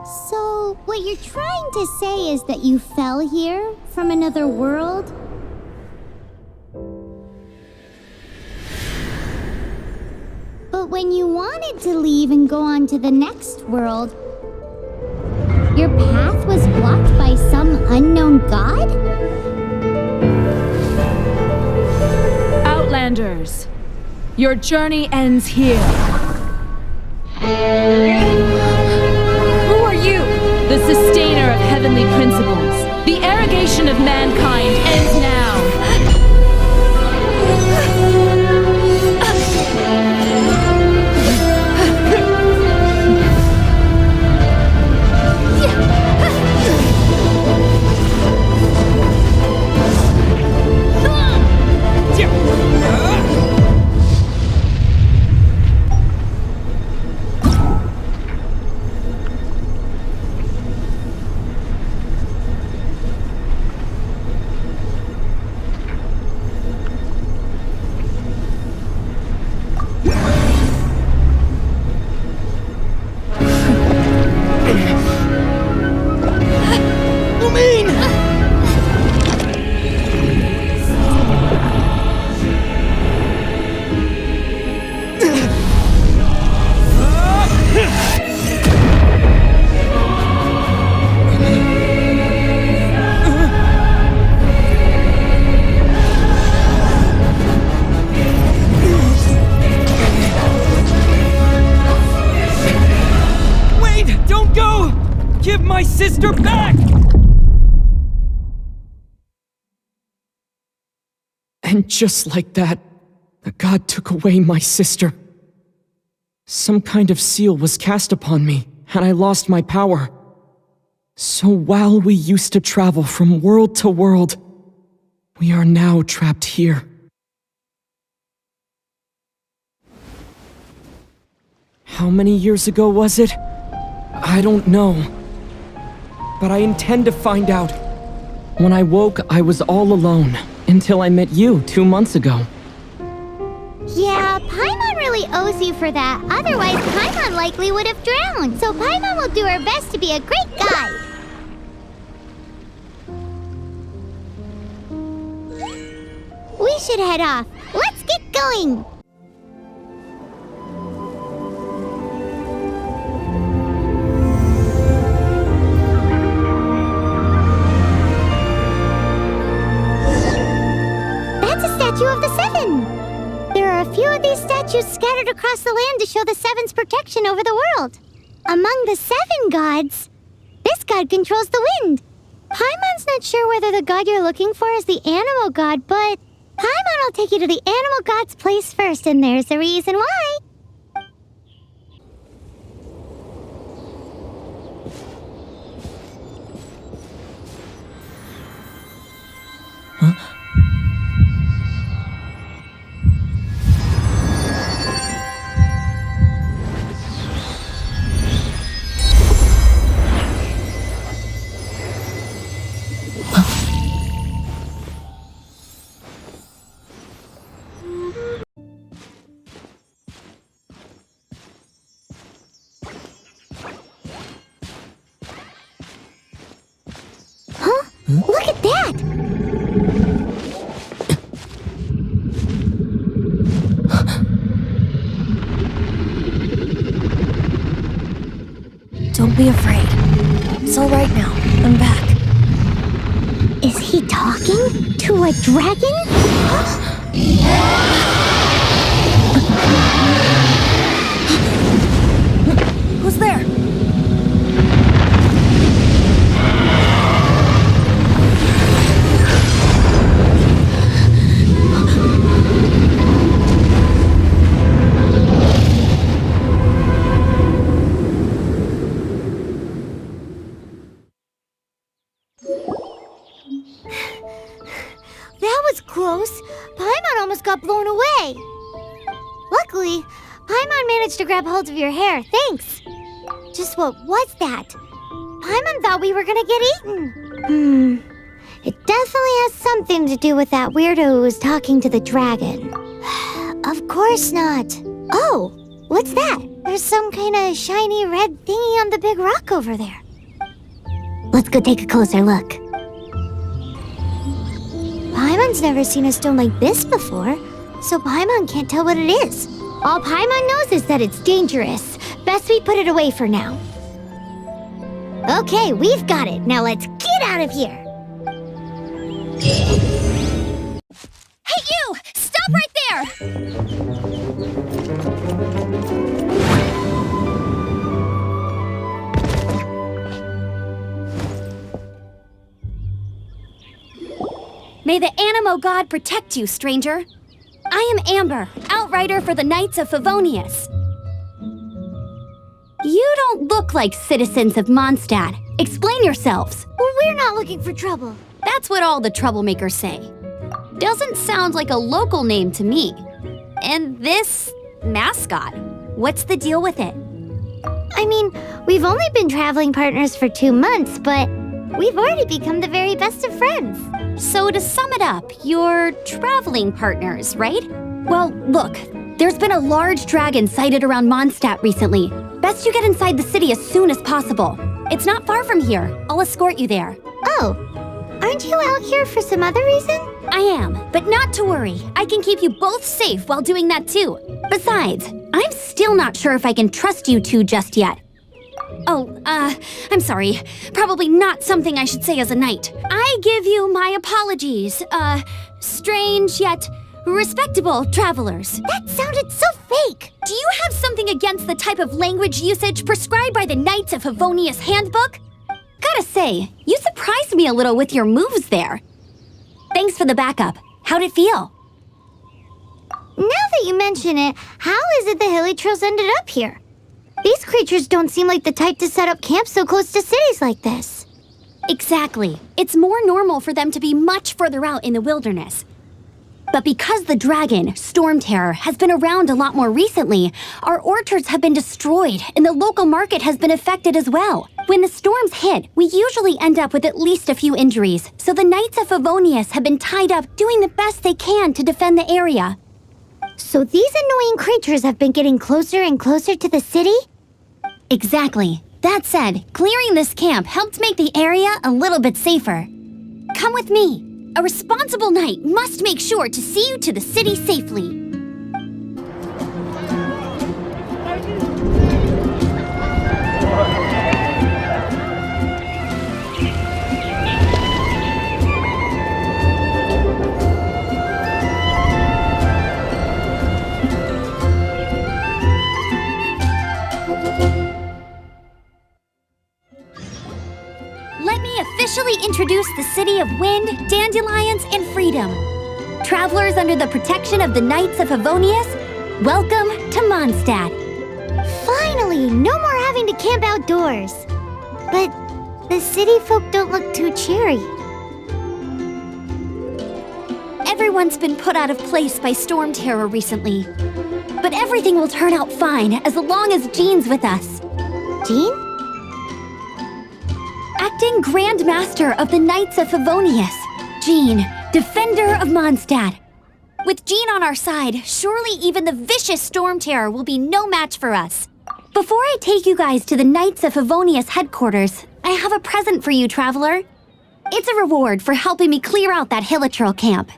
So, what you're trying to say is that you fell here from another world? But when you wanted to leave and go on to the next world, your path was blocked by some unknown god? Outlanders, your journey ends here. Who are you? The sustainer of heavenly principles. The arrogation of mankind ends now. My sister back! And just like that, the god took away my sister. Some kind of seal was cast upon me, and I lost my power. So while we used to travel from world to world, we are now trapped here. How many years ago was it? I don't know. But I intend to find out. When I woke, I was all alone, until I met you 2 months ago. Yeah, Paimon really owes you for that. Otherwise, Paimon likely would have drowned. So Paimon will do her best to be a great guide. We should head off. Let's get going. Of the Seven. There are a few of these statues scattered across the land to show the Seven's protection over the world. Among the 7 gods, this god controls the wind. Paimon's not sure whether the god you're looking for is the animal god, but Paimon will take you to the animal god's place first, and there's the reason why. Look at that! Don't be afraid. It's all right now. I'm back. Is he talking to a dragon? Who's there? Close. Paimon almost got blown away. Luckily, Paimon managed to grab hold of your hair. Thanks. Just what was that? Paimon thought we were gonna get eaten. It definitely has something to do with that weirdo who was talking to the dragon. Of course not. Oh, what's that? There's some kind of shiny red thingy on the the big rock over there. Let's go take a closer look. Paimon's never seen a stone like this before, so Paimon can't tell what it is. All Paimon knows is that it's dangerous. Best we put it away for now. Okay, we've got it. Now let's get out of here. Hey, you! Stop right there! May the Animo God protect you, stranger. I am Amber, outrider for the Knights of Favonius. You don't look like citizens of Mondstadt. Explain yourselves. We're not looking for trouble. That's what all the troublemakers say. Doesn't sound like a local name to me. And this mascot, what's the deal with it? I mean, we've only been traveling partners for 2 months, but we've already become the very best of friends. So to sum it up, you're traveling partners, right? Well, look, there's been a large dragon sighted around Mondstadt recently. Best you get inside the city as soon as possible. It's not far from here. I'll escort you there. Oh, aren't you out here for some other reason? I am, but not to worry. I can keep you both safe while doing that too. Besides, I'm still not sure if I can trust you two just yet. Oh, I'm sorry. Probably not something I should say as a knight. I give you my apologies, strange yet respectable travelers. That sounded so fake. Do you have something against the type of language usage prescribed by the Knights of Favonius handbook? Gotta say, you surprised me a little with your moves there. Thanks for the backup. How'd it feel? Now that you mention it, how is it the Hilichurls ended up here? These creatures don't seem like the type to set up camp so close to cities like this. Exactly. It's more normal for them to be much further out in the wilderness. But because the dragon, Storm Terror, has been around a lot more recently, our orchards have been destroyed and the local market has been affected as well. When the storms hit, we usually end up with at least a few injuries, so the Knights of Favonius have been tied up doing the best they can to defend the area. So these annoying creatures have been getting closer and closer to the city? Exactly. That said, clearing this camp helped make the area a little bit safer. Come with me. A responsible knight must make sure to see you to the city safely. Let me officially introduce the city of wind, dandelions, and freedom. Travelers under the protection of the Knights of Favonius, welcome to Mondstadt. Finally, no more having to camp outdoors. But the city folk don't look too cheery. Everyone's been put out of place by Storm Terror recently. But everything will turn out fine as long as Jean's with us. Jean? Acting Grand Master of the Knights of Favonius, Jean, Defender of Mondstadt. With Jean on our side, surely even the vicious Storm Terror will be no match for us. Before I take you guys to the Knights of Favonius headquarters, I have a present for you, traveler. It's a reward for helping me clear out that Hilichurl camp.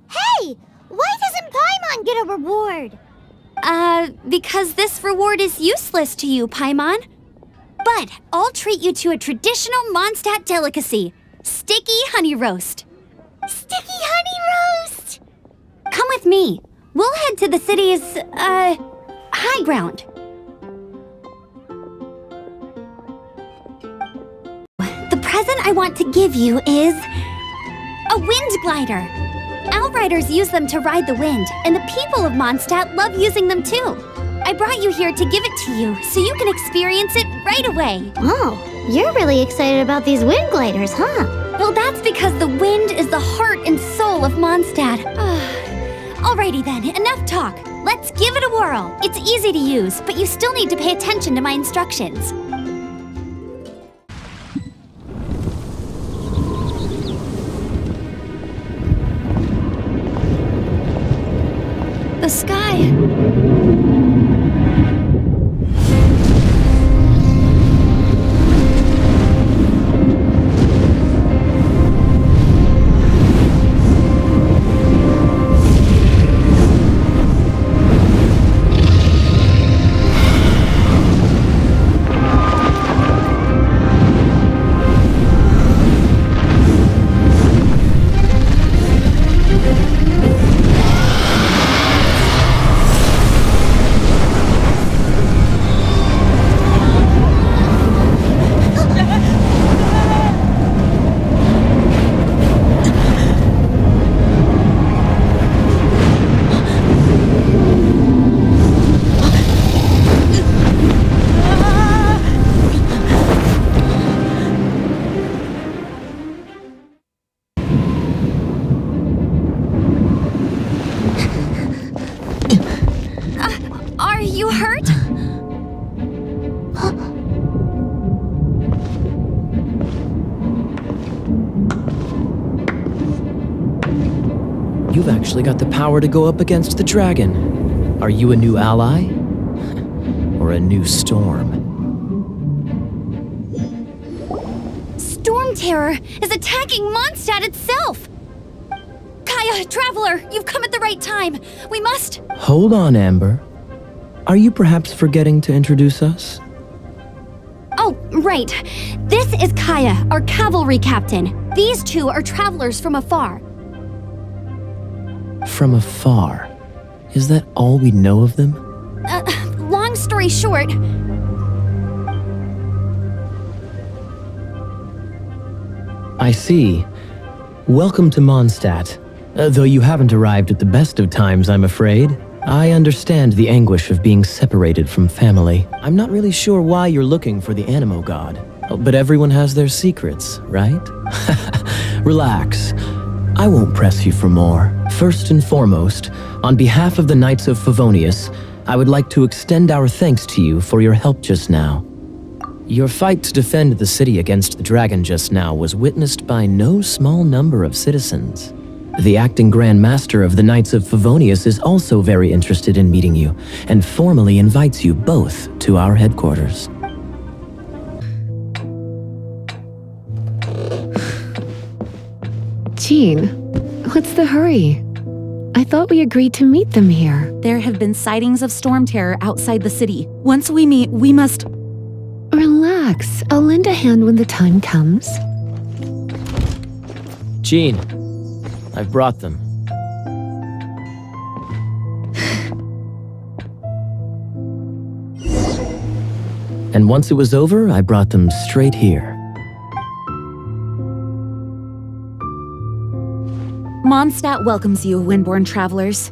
Hey! Why doesn't Paimon get a reward? Because this reward is useless to you, Paimon. But I'll treat you to a traditional Mondstadt delicacy, sticky honey roast. Sticky honey roast! Come with me. We'll head to the city's, high ground. The present I want to give you is a wind glider. Outriders use them to ride the wind, and the people of Mondstadt love using them too. I brought you here to give it to you, so you can experience it right away. Oh, you're really excited about these wind gliders, huh? Well, that's because the wind is the heart and soul of Mondstadt. Alrighty then, enough talk. Let's give it a whirl. It's easy to use, but you still need to pay attention to my instructions. The sky... you've actually got the power to go up against the dragon. Are you a new ally? Or a new storm? Storm Terror is attacking Mondstadt itself! Kaya, Traveler, you've come at the right time. We must... Hold on, Amber. Are you perhaps forgetting to introduce us? Oh, right. This is Kaya, our cavalry captain. These two are travelers from afar. From afar? Is that all we know of them? Long story short... I see. Welcome to Mondstadt. Though you haven't arrived at the best of times, I'm afraid. I understand the anguish of being separated from family. I'm not really sure why you're looking for the Animo God. But everyone has their secrets, right? Relax. I won't press you for more. First and foremost, on behalf of the Knights of Favonius, I would like to extend our thanks to you for your help just now. Your fight to defend the city against the dragon just now was witnessed by no small number of citizens. The acting Grand Master of the Knights of Favonius is also very interested in meeting you, and formally invites you both to our headquarters. Jean, what's the hurry? I thought we agreed to meet them here. There have been sightings of storm terror outside the city. Once we meet, we must... Relax. I'll lend a hand when the time comes. Jean, I've brought them. And once it was over, I brought them straight here. Mondstadt welcomes you, Windborn travelers.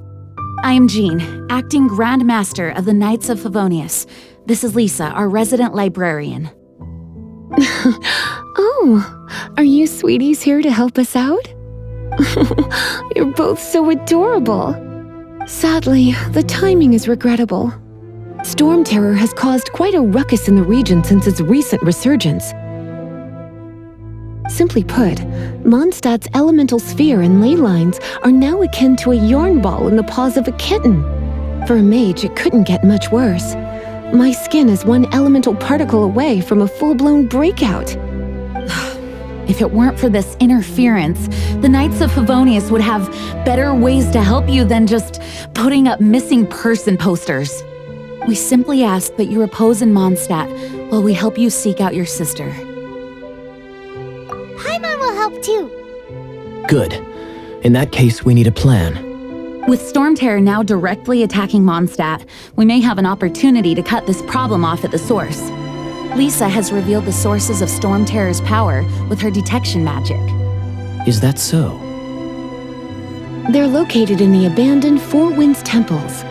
I am Jean, acting Grand Master of the Knights of Favonius. This is Lisa, our resident librarian. Oh, are you sweeties here to help us out? You're both so adorable. Sadly, the timing is regrettable. Storm Terror has caused quite a ruckus in the region since its recent resurgence. Simply put, Mondstadt's elemental sphere and ley lines are now akin to a yarn ball in the paws of a kitten. For a mage, it couldn't get much worse. My skin is one elemental particle away from a full-blown breakout. If it weren't for this interference, the Knights of Favonius would have better ways to help you than just putting up missing person posters. We simply ask that you repose in Mondstadt while we help you seek out your sister. Paimon will help too. Good. In that case, we need a plan. With Storm Terror now directly attacking Mondstadt, we may have an opportunity to cut this problem off at the source. Lisa has revealed the sources of Storm Terror's power with her detection magic. Is that so? They're located in the abandoned Four Winds temples.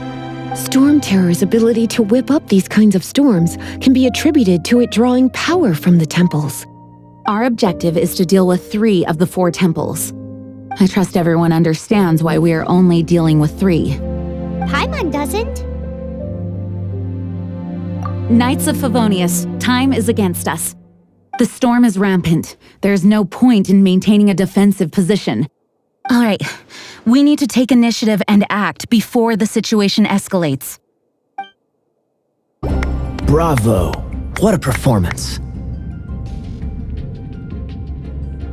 Storm Terror's ability to whip up these kinds of storms can be attributed to it drawing power from the temples. Our objective is to deal with 3 of the 4 temples. I trust everyone understands why we are only dealing with 3. Paimon doesn't. Knights of Favonius, time is against us. The storm is rampant. There's no point in maintaining a defensive position. All right, we need to take initiative and act before the situation escalates. Bravo! What a performance!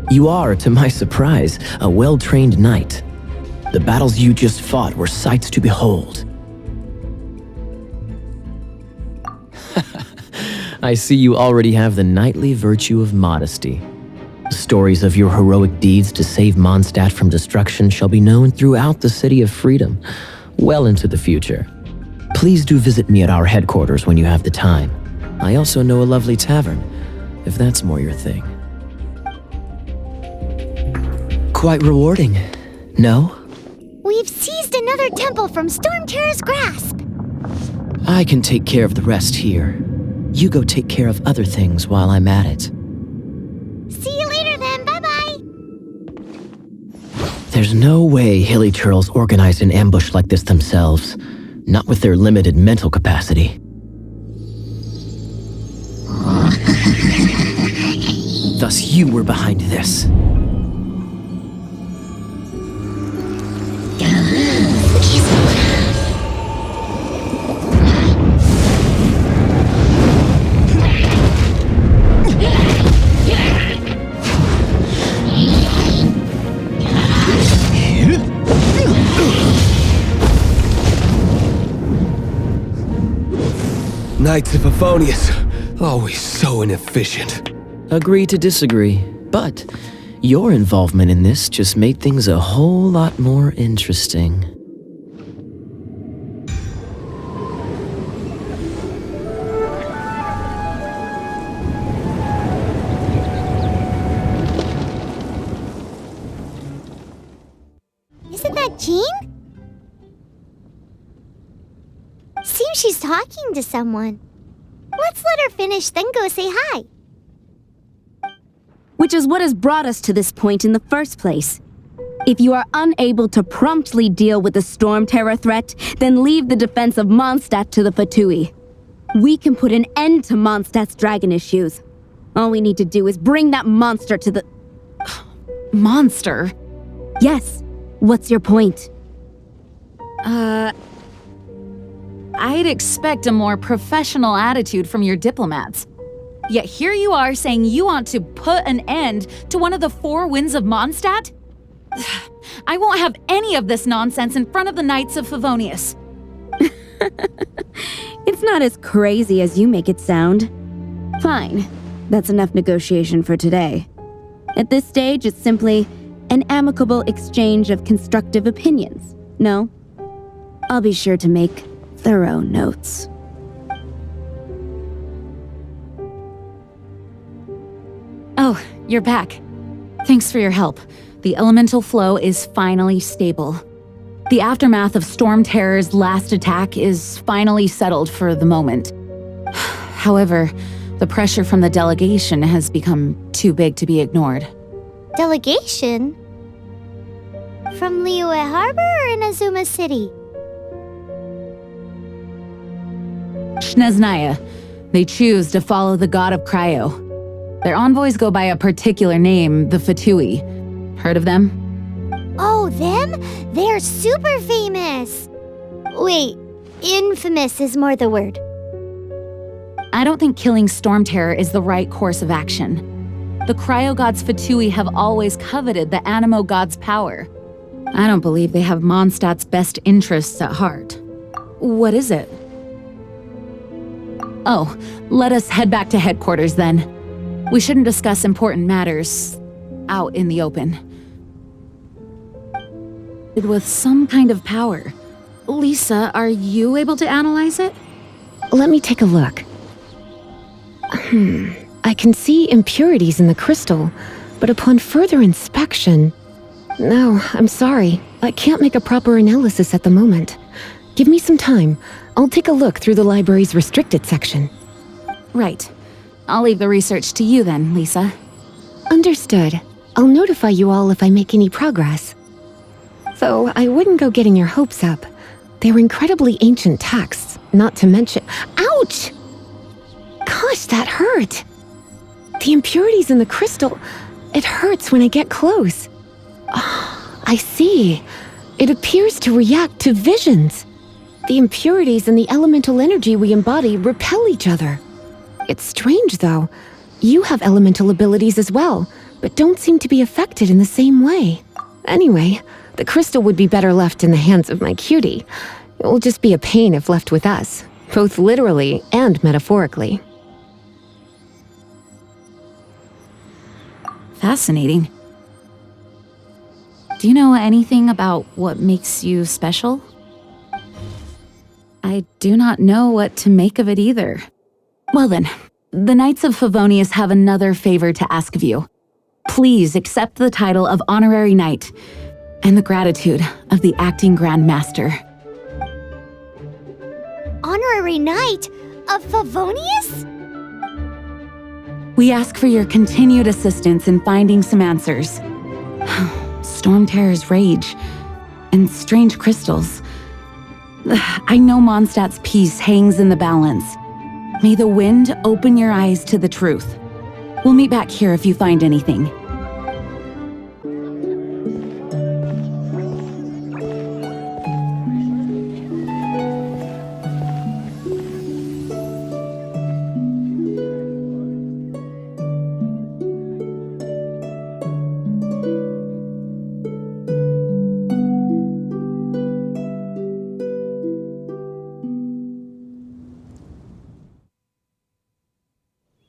You are, to my surprise, a well-trained knight. The battles you just fought were sights to behold. I see you already have the knightly virtue of modesty. Stories of your heroic deeds to save Mondstadt from destruction shall be known throughout the City of Freedom, well into the future. Please do visit me at our headquarters when you have the time. I also know a lovely tavern, if that's more your thing. Quite rewarding, no? We've seized another temple from Storm Terror's grasp. I can take care of the rest here. You go take care of other things while I'm at it. See you later then, bye-bye. There's no way Hilly Turtles organized an ambush like this themselves, not with their limited mental capacity. Thus you were behind this. Knights of Favonius, always so inefficient. Agree to disagree, but your involvement in this just made things a whole lot more interesting. Isn't that Jean? Seems she's talking to someone. Let's let her finish, then go say hi. Which is what has brought us to this point in the first place. If you are unable to promptly deal with the Storm Terror threat, then leave the defense of Mondstadt to the Fatui. We can put an end to Mondstadt's dragon issues. All we need to do is bring that monster to the... Monster? Yes. What's your point? I'd expect a more professional attitude from your diplomats. Yet here you are saying you want to put an end to one of the four winds of Mondstadt? I won't have any of this nonsense in front of the Knights of Favonius. It's not as crazy as you make it sound. Fine. That's enough negotiation for today. At this stage, it's simply an amicable exchange of constructive opinions. No? I'll be sure to make thorough notes. Oh, you're back. Thanks for your help. The elemental flow is finally stable. The aftermath of Storm Terror's last attack is finally settled for the moment. However, the pressure from the delegation has become too big to be ignored. Delegation? From Liyue Harbor or Inazuma City? Shneznaya. They choose to follow the god of Cryo. Their envoys go by a particular name, the Fatui. Heard of them? Oh, them? They're super famous! Wait, infamous is more the word. I don't think killing Storm Terror is the right course of action. The Cryo gods Fatui have always coveted the Animo god's power. I don't believe they have Mondstadt's best interests at heart. What is it? Oh, let us head back to headquarters then. We shouldn't discuss important matters out in the open. With some kind of power. Lisa, are you able to analyze it? Let me take a look. I can see impurities in the crystal, but upon further inspection... No, I'm sorry. I can't make a proper analysis at the moment. Give me some time. I'll take a look through the library's restricted section. Right. I'll leave the research to you then, Lisa. Understood. I'll notify you all if I make any progress. Though I wouldn't go getting your hopes up. They're incredibly ancient texts, not to mention... Ouch! Gosh, that hurt! The impurities in the crystal... It hurts when I get close. Oh, I see. It appears to react to visions. The impurities and the elemental energy we embody repel each other. It's strange, though. You have elemental abilities as well, but don't seem to be affected in the same way. Anyway, the crystal would be better left in the hands of my cutie. It will just be a pain if left with us, both literally and metaphorically. Fascinating. Do you know anything about what makes you special? I do not know what to make of it either. Well then, the Knights of Favonius have another favor to ask of you. Please accept the title of Honorary Knight and the gratitude of the Acting Grand Master. Honorary Knight of Favonius? We ask for your continued assistance in finding some answers. Storm Terror's rage and strange crystals. I know Mondstadt's peace hangs in the balance. May the wind open your eyes to the truth. We'll meet back here if you find anything.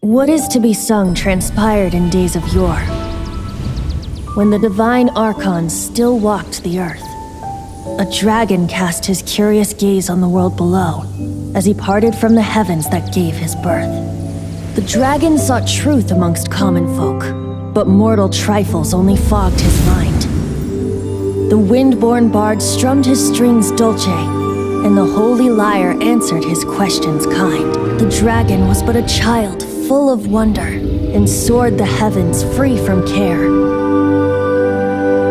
What is to be sung transpired in days of yore, when the divine Archon still walked the earth. A dragon cast his curious gaze on the world below, as he parted from the heavens that gave his birth. The dragon sought truth amongst common folk, but mortal trifles only fogged his mind. The wind-born bard strummed his strings dulce, and the holy lyre answered his questions kind. The dragon was but a child full of wonder, and soared the heavens free from care.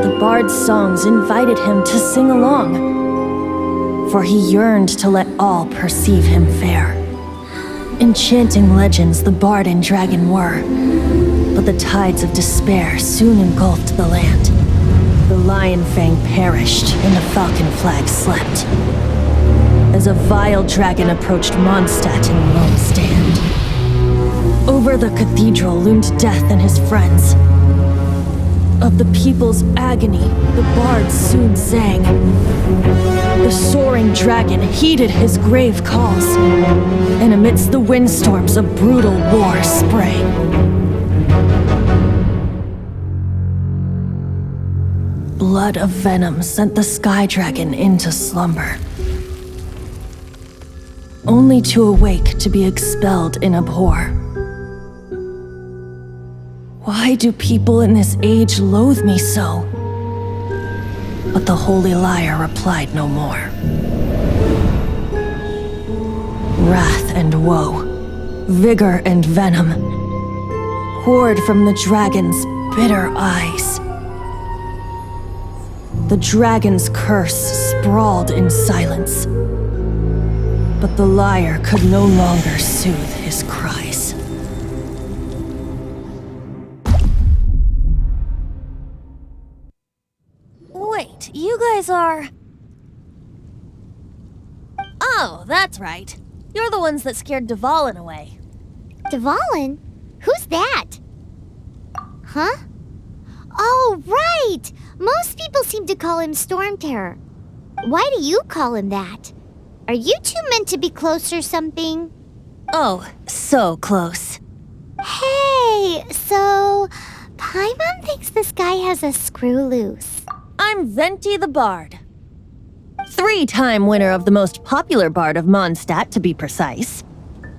The bard's songs invited him to sing along, for he yearned to let all perceive him fair. Enchanting legends the bard and dragon were, but the tides of despair soon engulfed the land. The lion fang perished, and the falcon flag slept, as a vile dragon approached Mondstadt in lone stand. Over the cathedral loomed death and his friends. Of the people's agony, the bard soon sang. The soaring dragon heeded his grave calls, and amidst the windstorms a brutal war sprang. Blood of venom sent the sky dragon into slumber, only to awake to be expelled in abhor. Why do people in this age loathe me so? But the holy lyre replied no more. Wrath and woe, vigor and venom, poured from the dragon's bitter eyes. The dragon's curse sprawled in silence, but the lyre could no longer soothe his cries. Wait, you guys are... Oh, that's right. You're the ones that scared Dvalin away. Dvalin? Who's that? Huh? Oh, right! Most people seem to call him Storm Terror. Why do you call him that? Are you two meant to be close or something? Oh, so close. Hey, so... Paimon thinks this guy has a screw loose. I'm Venti the Bard. 3-time winner of the most popular bard of Mondstadt, to be precise.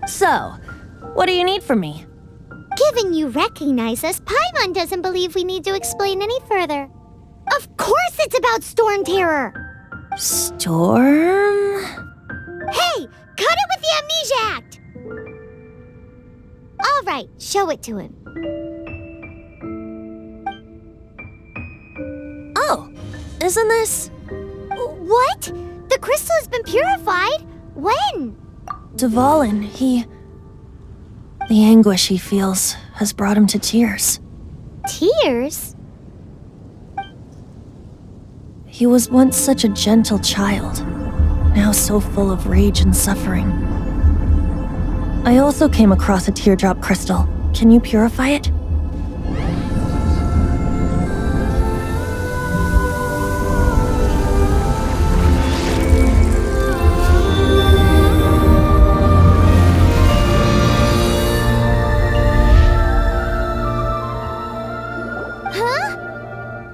So, what do you need from me? Given you recognize us, Paimon doesn't believe we need to explain any further. Of course it's about Storm Terror! Storm? Hey! Cut it with the Amnesia Act! Alright, show it to him. Oh, isn't this... What? The crystal has been purified? When? Dvalin, the anguish he feels has brought him to tears. Tears? He was once such a gentle child, now so full of rage and suffering. I also came across a teardrop crystal. Can you purify it?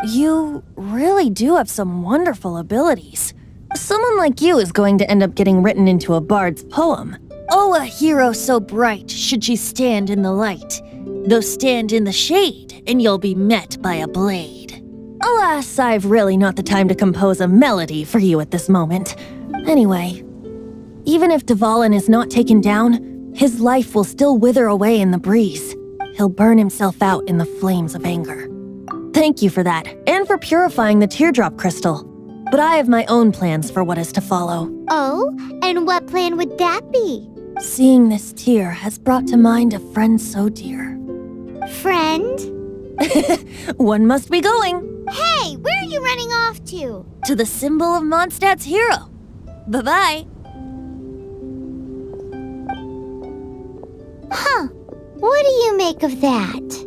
You really do have some wonderful abilities. Someone like you is going to end up getting written into a bard's poem. Oh, a hero so bright should she stand in the light, though stand in the shade, and you'll be met by a blade. Alas, I've really not the time to compose a melody for you at this moment. Anyway, even if Dvalin is not taken down, his life will still wither away in the breeze. He'll burn himself out in the flames of anger. Thank you for that, and for purifying the teardrop crystal. But I have my own plans for what is to follow. Oh, and what plan would that be? Seeing this tear has brought to mind a friend so dear. Friend? One must be going. Hey, where are you running off to? To the symbol of Mondstadt's hero. Bye-bye. Huh. What do you make of that?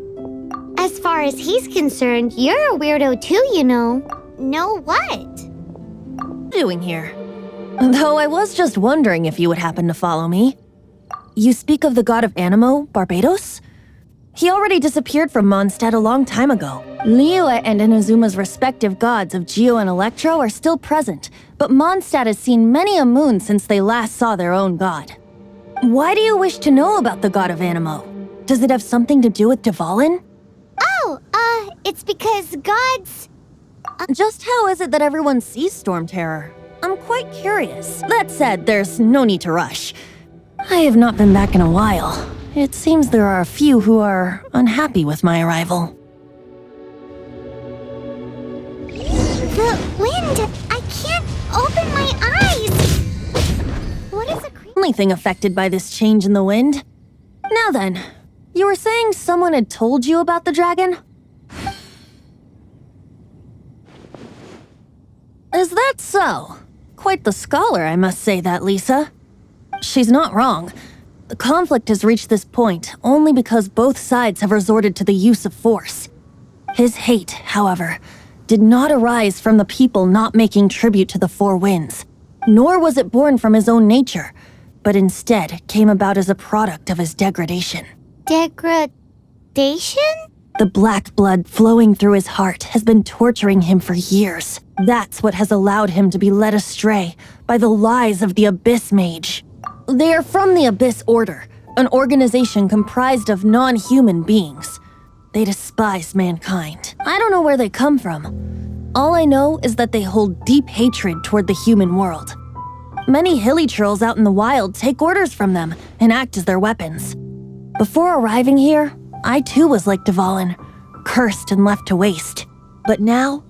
As far as he's concerned, you're a weirdo too, you know. Know what? Doing here? Though I was just wondering if you would happen to follow me. You speak of the god of Animo, Barbados? He already disappeared from Mondstadt a long time ago. Liyue and Inazuma's respective gods of Geo and Electro are still present, but Mondstadt has seen many a moon since they last saw their own god. Why do you wish to know about the god of Animo? Does it have something to do with Dvalin? Oh, it's because gods... Just how is it that everyone sees Storm Terror? I'm quite curious. That said, there's no need to rush. I have not been back in a while. It seems there are a few who are unhappy with my arrival. The wind! I can't open my eyes! What is the Only thing affected by this change in the wind? Now then, you were saying someone had told you about the dragon? Is that so? Quite the scholar, I must say that, Lisa. She's not wrong. The conflict has reached this point only because both sides have resorted to the use of force. His hate, however, did not arise from the people not making tribute to the Four Winds, nor was it born from his own nature, but instead came about as a product of his degradation. degradation? The black blood flowing through his heart has been torturing him for years. That's what has allowed him to be led astray by the lies of the Abyss Mage. They are from the Abyss Order, an organization comprised of non-human beings. They despise mankind. I don't know where they come from. All I know is that they hold deep hatred toward the human world. Many hilly trolls out in the wild take orders from them and act as their weapons. Before arriving here, I too was like Dvalin, cursed and left to waste. But now,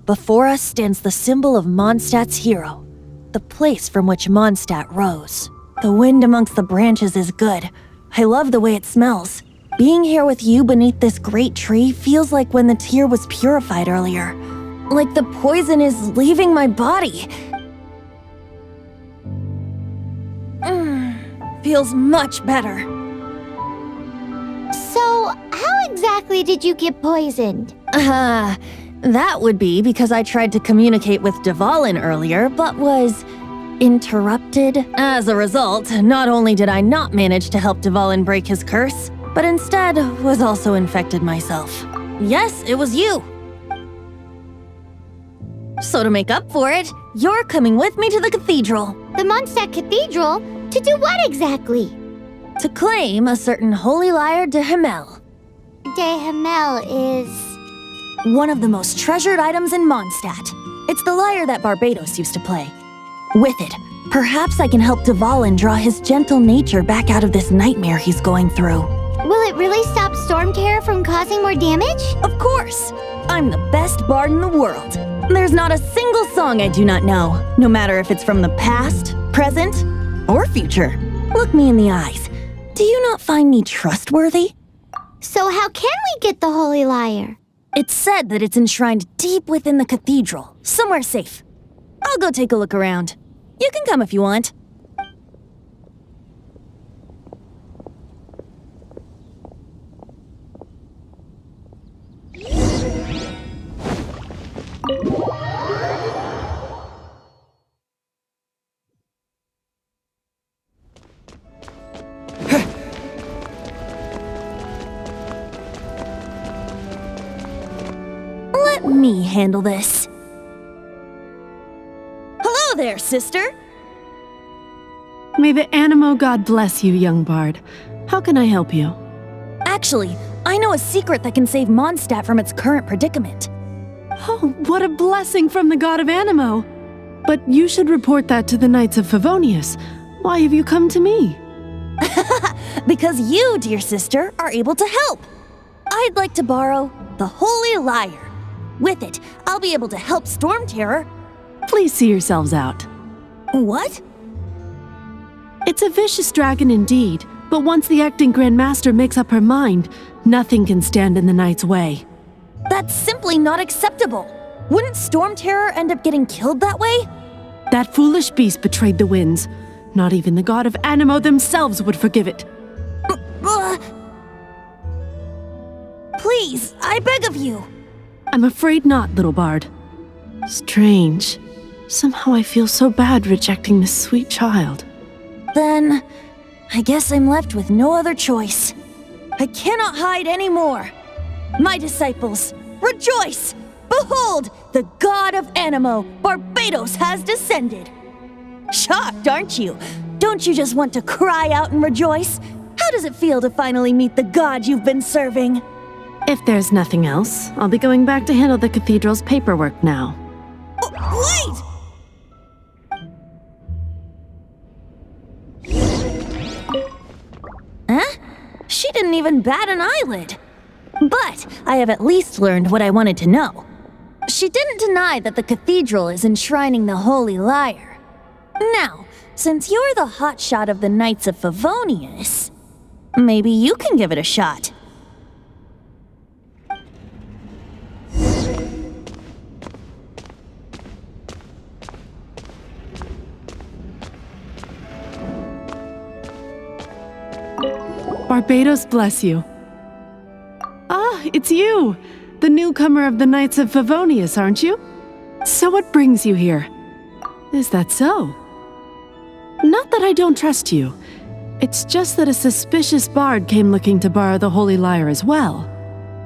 before us stands the symbol of Mondstadt's hero, the place from which Mondstadt rose. The wind amongst the branches is good. I love the way it smells. Being here with you beneath this great tree feels like when the tear was purified earlier. Like the poison is leaving my body. Feels much better. So, how exactly did you get poisoned? That would be because I tried to communicate with Dvalin earlier, but was interrupted. As a result, not only did I not manage to help Dvalin break his curse, but instead was also infected myself. Yes, it was you. So to make up for it, you're coming with me to the cathedral. The Mondstadt Cathedral? To do what exactly? To claim a certain holy lyre de Himmel. De Himmel is... one of the most treasured items in Mondstadt. It's the lyre that Barbados used to play. With it, perhaps I can help Dvalin draw his gentle nature back out of this nightmare he's going through. Will it really stop Storm Terror from causing more damage? Of course! I'm the best bard in the world. There's not a single song I do not know, no matter if it's from the past, present, or future. Look me in the eyes. Do you not find me trustworthy? So how can we get the Holy Lyre? It's said that it's enshrined deep within the cathedral, somewhere safe. I'll go take a look around. You can come if you want. Let me handle this. Hello there, sister. May the Animo god bless you, young bard. How can I help you? Actually, I know a secret that can save Mondstadt from its current predicament. Oh, what a blessing from the god of Animo! But you should report that to the Knights of Favonius. Why have you come to me? Because you, dear sister, are able to help. I'd like to borrow the Holy Lyre. With it, I'll be able to help Storm Terror. Please see yourselves out. What? It's a vicious dragon indeed, but once the acting Grand Master makes up her mind, nothing can stand in the knight's way. That's simply not acceptable. Wouldn't Storm Terror end up getting killed that way? That foolish beast betrayed the winds. Not even the god of Animo themselves would forgive it. Please, I beg of you. I'm afraid not, little bard. Strange. Somehow I feel so bad rejecting this sweet child. Then, I guess I'm left with no other choice. I cannot hide anymore. My disciples, rejoice! Behold, the god of Animo, Barbados, has descended. Shocked, aren't you? Don't you just want to cry out and rejoice? How does it feel to finally meet the god you've been serving? If there's nothing else, I'll be going back to handle the cathedral's paperwork now. Wait! Huh? She didn't even bat an eyelid. But I have at least learned what I wanted to know. She didn't deny that the cathedral is enshrining the Holy Lyre. Now, since you're the hotshot of the Knights of Favonius, maybe you can give it a shot. Barbados bless you. Ah, it's you! The newcomer of the Knights of Favonius, aren't you? So what brings you here? Is that so? Not that I don't trust you. It's just that a suspicious bard came looking to borrow the Holy Lyre as well.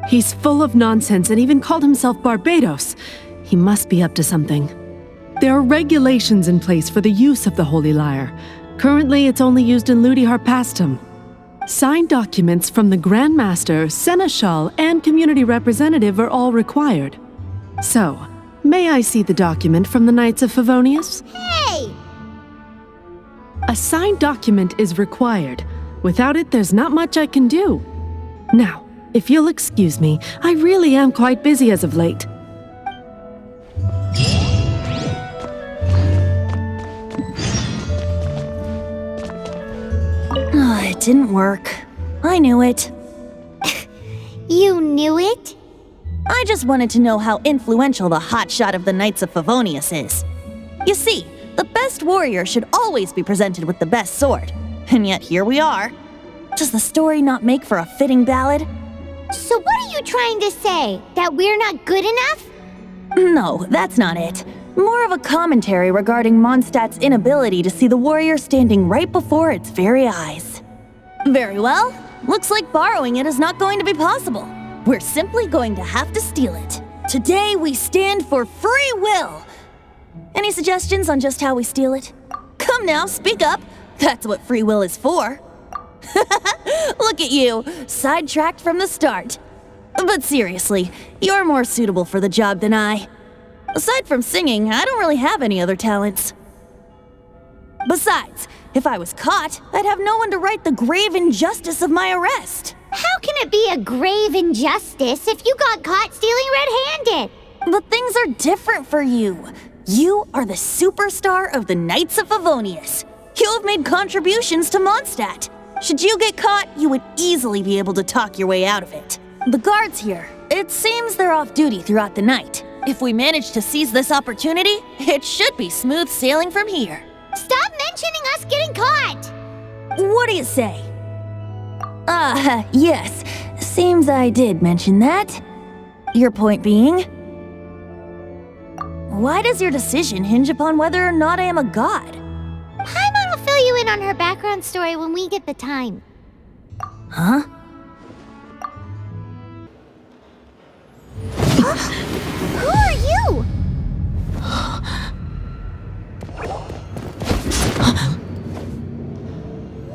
He's full of nonsense and even called himself Barbados. He must be up to something. There are regulations in place for the use of the Holy Lyre. Currently, it's only used in Ludi Harpastum. Signed documents from the Grand Master, Seneschal, and community representative are all required. So, may I see the document from the Knights of Favonius? Hey! A signed document is required. Without it, there's not much I can do. Now, if you'll excuse me, I really am quite busy as of late. It didn't work. I knew it. You knew it? I just wanted to know how influential the hotshot of the Knights of Favonius is. You see, the best warrior should always be presented with the best sword. And yet here we are. Does the story not make for a fitting ballad? So what are you trying to say? That we're not good enough? No, that's not it. More of a commentary regarding Mondstadt's inability to see the warrior standing right before its very eyes. Very well. Looks like borrowing it is not going to be possible. We're simply going to have to steal it. Today we stand for free will. Any suggestions on just how we steal it? Come now, speak up. That's what free will is for. Look at you, sidetracked from the start. But seriously, you're more suitable for the job than I. Aside from singing, I don't really have any other talents. Besides, if I was caught, I'd have no one to right the grave injustice of my arrest. How can it be a grave injustice if you got caught stealing red-handed? But things are different for you. You are the superstar of the Knights of Favonius. You have made contributions to Mondstadt. Should you get caught, you would easily be able to talk your way out of it. The guards here, it seems they're off duty throughout the night. If we manage to seize this opportunity, it should be smooth sailing from here. Stop mentioning us getting caught! What do you say? Yes. Seems I did mention that. Your point being? Why does your decision hinge upon whether or not I am a god? Paimon will fill you in on her background story when we get the time. Huh? Who are you?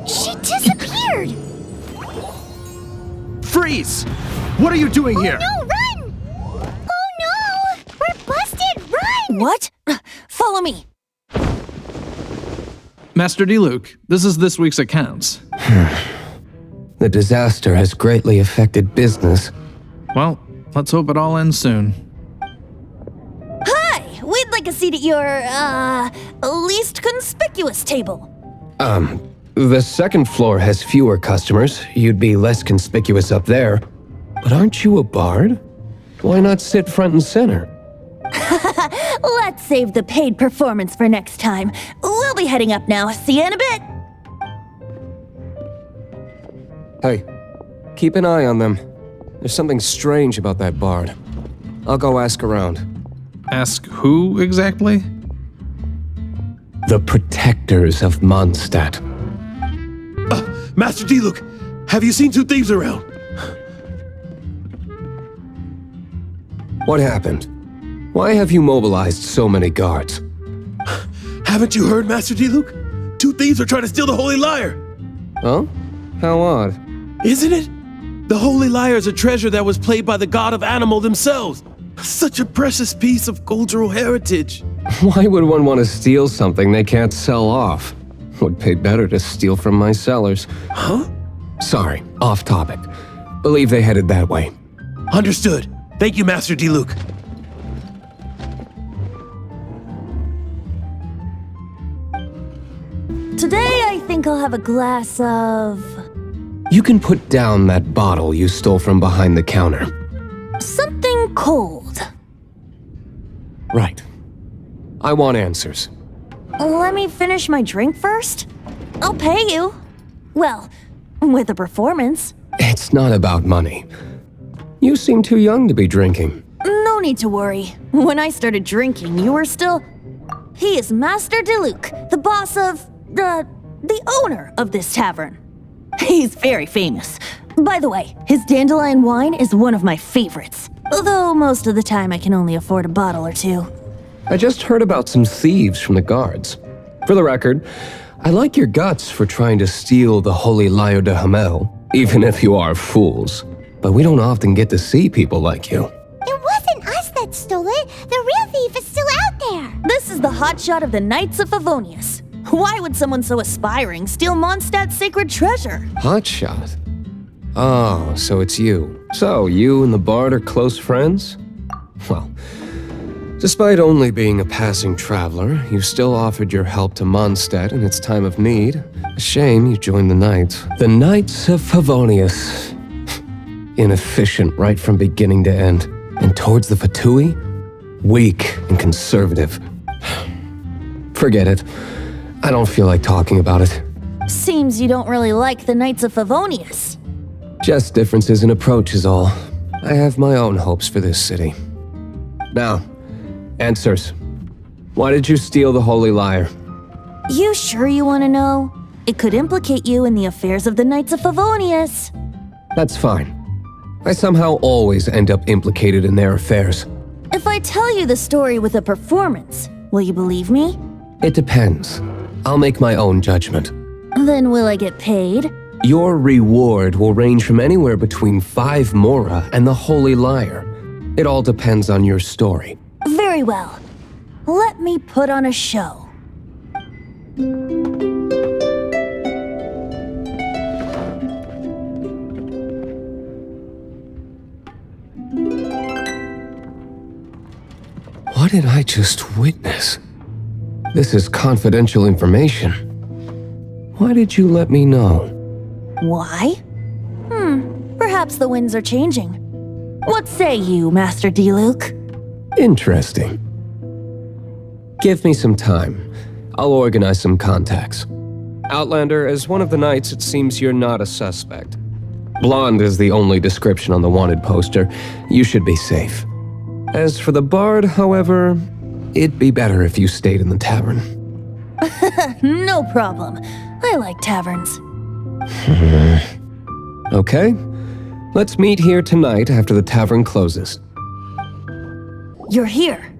She disappeared! Freeze! What are you doing here? No, run! Oh no! We're busted! Run! What? Follow me. Master D-Luke, this is this week's accounts. The disaster has greatly affected business. Well, let's hope it all ends soon. Hi! We'd like a seat at your, least conspicuous table. The second floor has fewer customers. You'd be less conspicuous up there. But aren't you a bard? Why not sit front and center? Let's save the paid performance for next time. We'll be heading up now. See you in a bit. Hey, keep an eye on them. There's something strange about that bard. I'll go ask around. Ask who exactly? The protectors of Mondstadt. Master Diluc, have you seen two thieves around? What happened? Why have you mobilized so many guards? Haven't you heard, Master Diluc? Two thieves are trying to steal the Holy Lyre. Oh? How odd. Isn't it? The Holy Lyre is a treasure that was played by the god of animal themselves. Such a precious piece of cultural heritage. Why would one want to steal something they can't sell off? Would pay better to steal from my sellers. Huh? Sorry, off topic. Believe they headed that way. Understood. Thank you, Master Diluc. Today, I think I'll have a glass of... You can put down that bottle you stole from behind the counter. something cold. Right. I want answers. Let me finish my drink first. I'll pay you. Well, with a performance. It's not about money. You seem too young to be drinking. No need to worry. When I started drinking, you were still... He is Master Diluc, the boss of... the owner of this tavern. He's very famous. By the way, his dandelion wine is one of my favorites. Although most of the time I can only afford a bottle or two. I just heard about some thieves from the guards. For the record, I like your guts for trying to steal the Holy Lyre de Hamel, even if you are fools. But we don't often get to see people like you. It wasn't us that stole it. The real thief is still out there. This is the hotshot of the Knights of Favonius. Why would someone so aspiring steal Mondstadt's sacred treasure? Hotshot? Oh, so it's you. So, you and the bard are close friends? Well, despite only being a passing traveler, you still offered your help to Mondstadt in its time of need. A shame you joined the Knights. The Knights of Favonius. Inefficient right from beginning to end. And towards the Fatui? Weak and conservative. Forget it. I don't feel like talking about it. Seems you don't really like the Knights of Favonius. Just differences in approach is all. I have my own hopes for this city. Now, answers. Why did you steal the Holy Lyre? You sure you want to know? It could implicate you in the affairs of the Knights of Favonius. That's fine. I somehow always end up implicated in their affairs. If I tell you the story with a performance, will you believe me? It depends. I'll make my own judgment. Then will I get paid? Your reward will range from anywhere between 5 mora and the Holy Lyre. It all depends on your story. Very well. Let me put on a show. What did I just witness? This is confidential information. Why did you let me know? Why? Perhaps the winds are changing. What say you, Master Diluc? Interesting. Give me some time. I'll organize some contacts. Outlander, as one of the knights, it seems you're not a suspect. Blonde is the only description on the wanted poster. You should be safe. As for the bard, however, it'd be better if you stayed in the tavern. No problem. I like taverns. Okay. Let's meet here tonight after the tavern closes. You're here.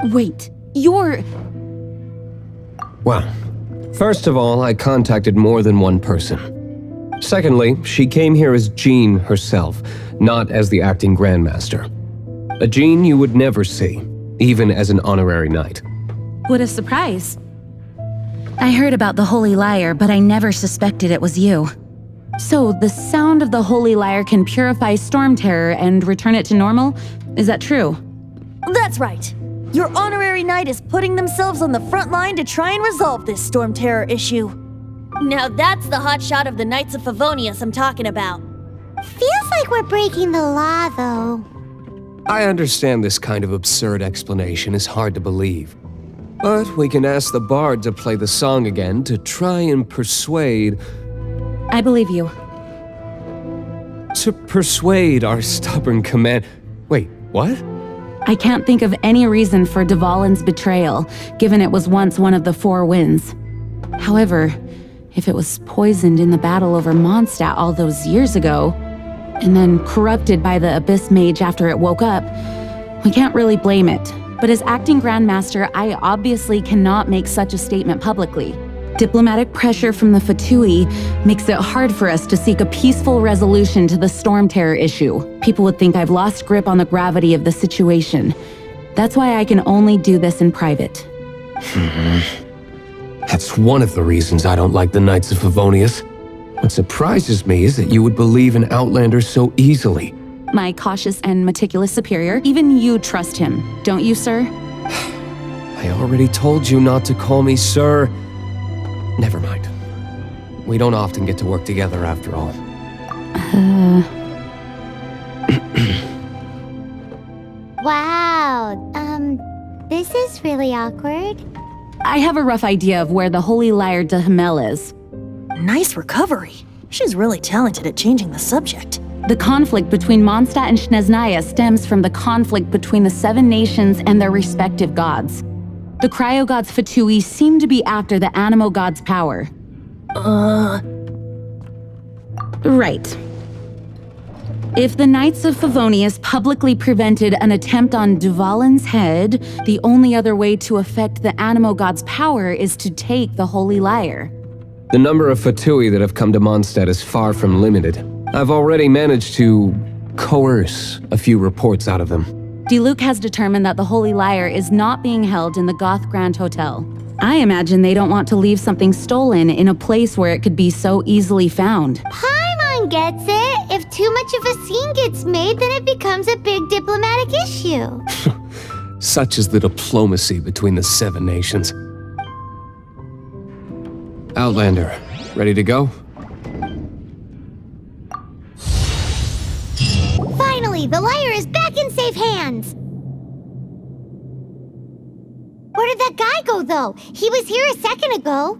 Wait, you're... Well, first of all, I contacted more than one person. Secondly, she came here as Jean herself, not as the acting Grandmaster. A Jean you would never see, even as an honorary knight. What a surprise. I heard about the Holy Lyre, but I never suspected it was you. So, the sound of the Holy Lyre can purify Storm Terror and return it to normal? Is that true? That's right. Your honorary knight is putting themselves on the front line to try and resolve this Storm Terror issue. Now that's the hotshot of the Knights of Favonius I'm talking about. Feels like we're breaking the law, though. I understand this kind of absurd explanation is hard to believe. But we can ask the bard to play the song again to try and persuade... I believe you. To persuade our stubborn command... Wait, what? I can't think of any reason for Dvalin's betrayal, given it was once one of the 4 winds. However, if it was poisoned in the battle over Mondstadt all those years ago, and then corrupted by the Abyss Mage after it woke up, we can't really blame it. But as acting Grandmaster, I obviously cannot make such a statement publicly. Diplomatic pressure from the Fatui makes it hard for us to seek a peaceful resolution to the Storm Terror issue. People would think I've lost grip on the gravity of the situation. That's why I can only do this in private. That's one of the reasons I don't like the Knights of Favonius. What surprises me is that you would believe in Outlanders so easily. My cautious and meticulous superior, even you trust him, don't you, sir? I already told you not to call me sir. Never mind. We don't often get to work together after all. Wow, this is really awkward. I have a rough idea of where the Holy Lyre de Himmel is. Nice recovery. She's really talented at changing the subject. The conflict between Mondstadt and Snezhnaya stems from the conflict between the 7 nations and their respective gods. The cryo-gods Fatui seem to be after the Animo god's power. Right. If the Knights of Favonius publicly prevented an attempt on Dvalin's head, the only other way to affect the Animo god's power is to take the Holy Lyre. The number of Fatui that have come to Mondstadt is far from limited. I've already managed to coerce a few reports out of them. Diluc has determined that the Holy Lyre is not being held in the Goth Grand Hotel. I imagine they don't want to leave something stolen in a place where it could be so easily found. Paimon gets it. If too much of a scene gets made, then it becomes a big diplomatic issue. Such is the diplomacy between the 7 nations. Outlander, ready to go? Finally, the lyre is back in safe hands. Where did that guy go, though? He was here a second ago.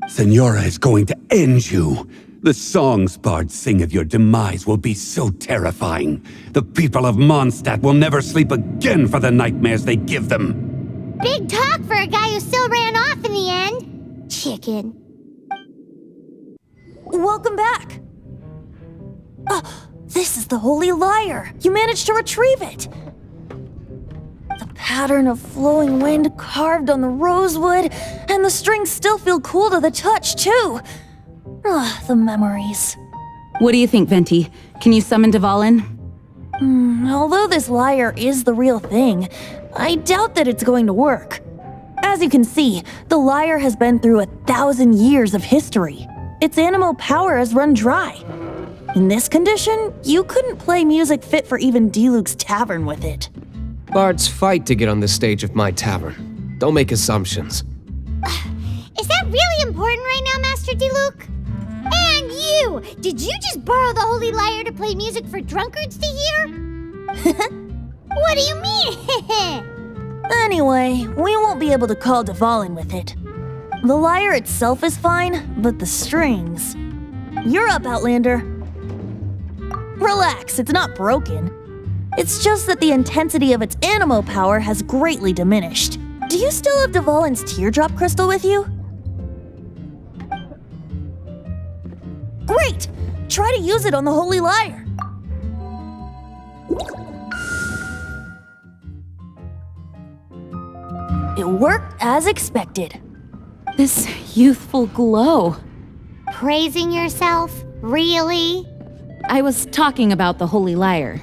Senora is going to end you. The songs bards sing of your demise will be so terrifying. The people of Mondstadt will never sleep again for the nightmares they give them. Big talk for a guy who still ran off in the end. Chicken. Welcome back. This is the Holy Lyre. You managed to retrieve it. The pattern of flowing wind carved on the rosewood, and the strings still feel cool to the touch, too. The memories. What do you think, Venti? Can you summon Dvalin? Although this lyre is the real thing, I doubt that it's going to work. As you can see, the lyre has been through 1,000 years of history. Its animal power has run dry. In this condition, you couldn't play music fit for even Diluc's tavern with it. Bards fight to get on the stage of my tavern. Don't make assumptions. Is that really important right now, Master Diluc? And you! Did you just borrow the Holy Lyre to play music for drunkards to hear? What do you mean? Anyway, we won't be able to call Dvalin with it. The lyre itself is fine, but the strings... You're up, Outlander. Relax, it's not broken. It's just that the intensity of its animo power has greatly diminished. Do you still have Dvalin's teardrop crystal with you? Great! Try to use it on the Holy Lyre. It worked as expected. This youthful glow. Praising yourself? Really? I was talking about the Holy Lyre.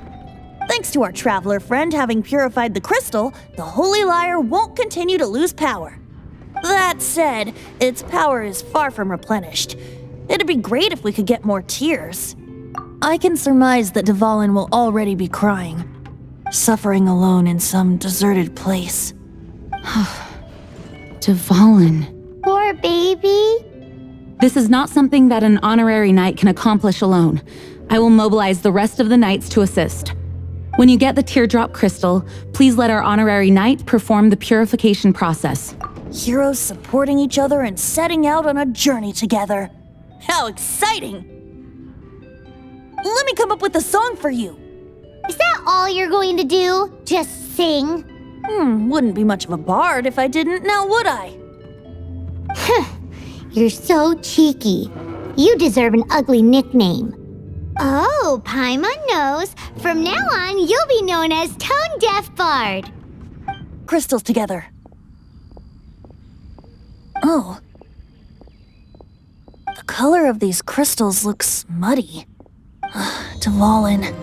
Thanks to our traveler friend having purified the crystal, the Holy Lyre won't continue to lose power. That said, its power is far from replenished. It'd be great if we could get more tears. I can surmise that Dvalin will already be crying, suffering alone in some deserted place. Dvalin. Poor baby. This is not something that an honorary knight can accomplish alone. I will mobilize the rest of the knights to assist. When you get the teardrop crystal, please let our honorary knight perform the purification process. Heroes supporting each other and setting out on a journey together. How exciting! Let me come up with a song for you. Is that all you're going to do? Just sing? Wouldn't be much of a bard if I didn't, now would I? You're so cheeky. You deserve an ugly nickname. Oh, Paimon knows. From now on, you'll be known as Tone Deaf Bard. Crystals together. Oh. The color of these crystals looks muddy. Dvalin,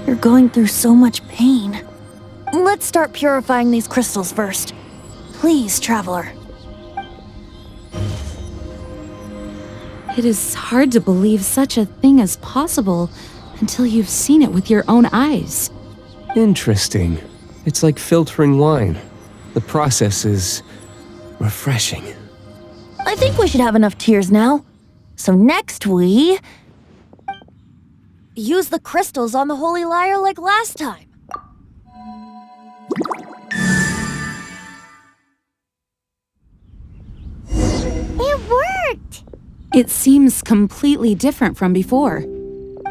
you're going through so much pain. Let's start purifying these crystals first. Please, Traveler. It is hard to believe such a thing is possible until you've seen it with your own eyes. Interesting. It's like filtering wine. The process is refreshing. I think we should have enough tears now. So next we use the crystals on the Holy Lyre like last time. It worked! It seems completely different from before.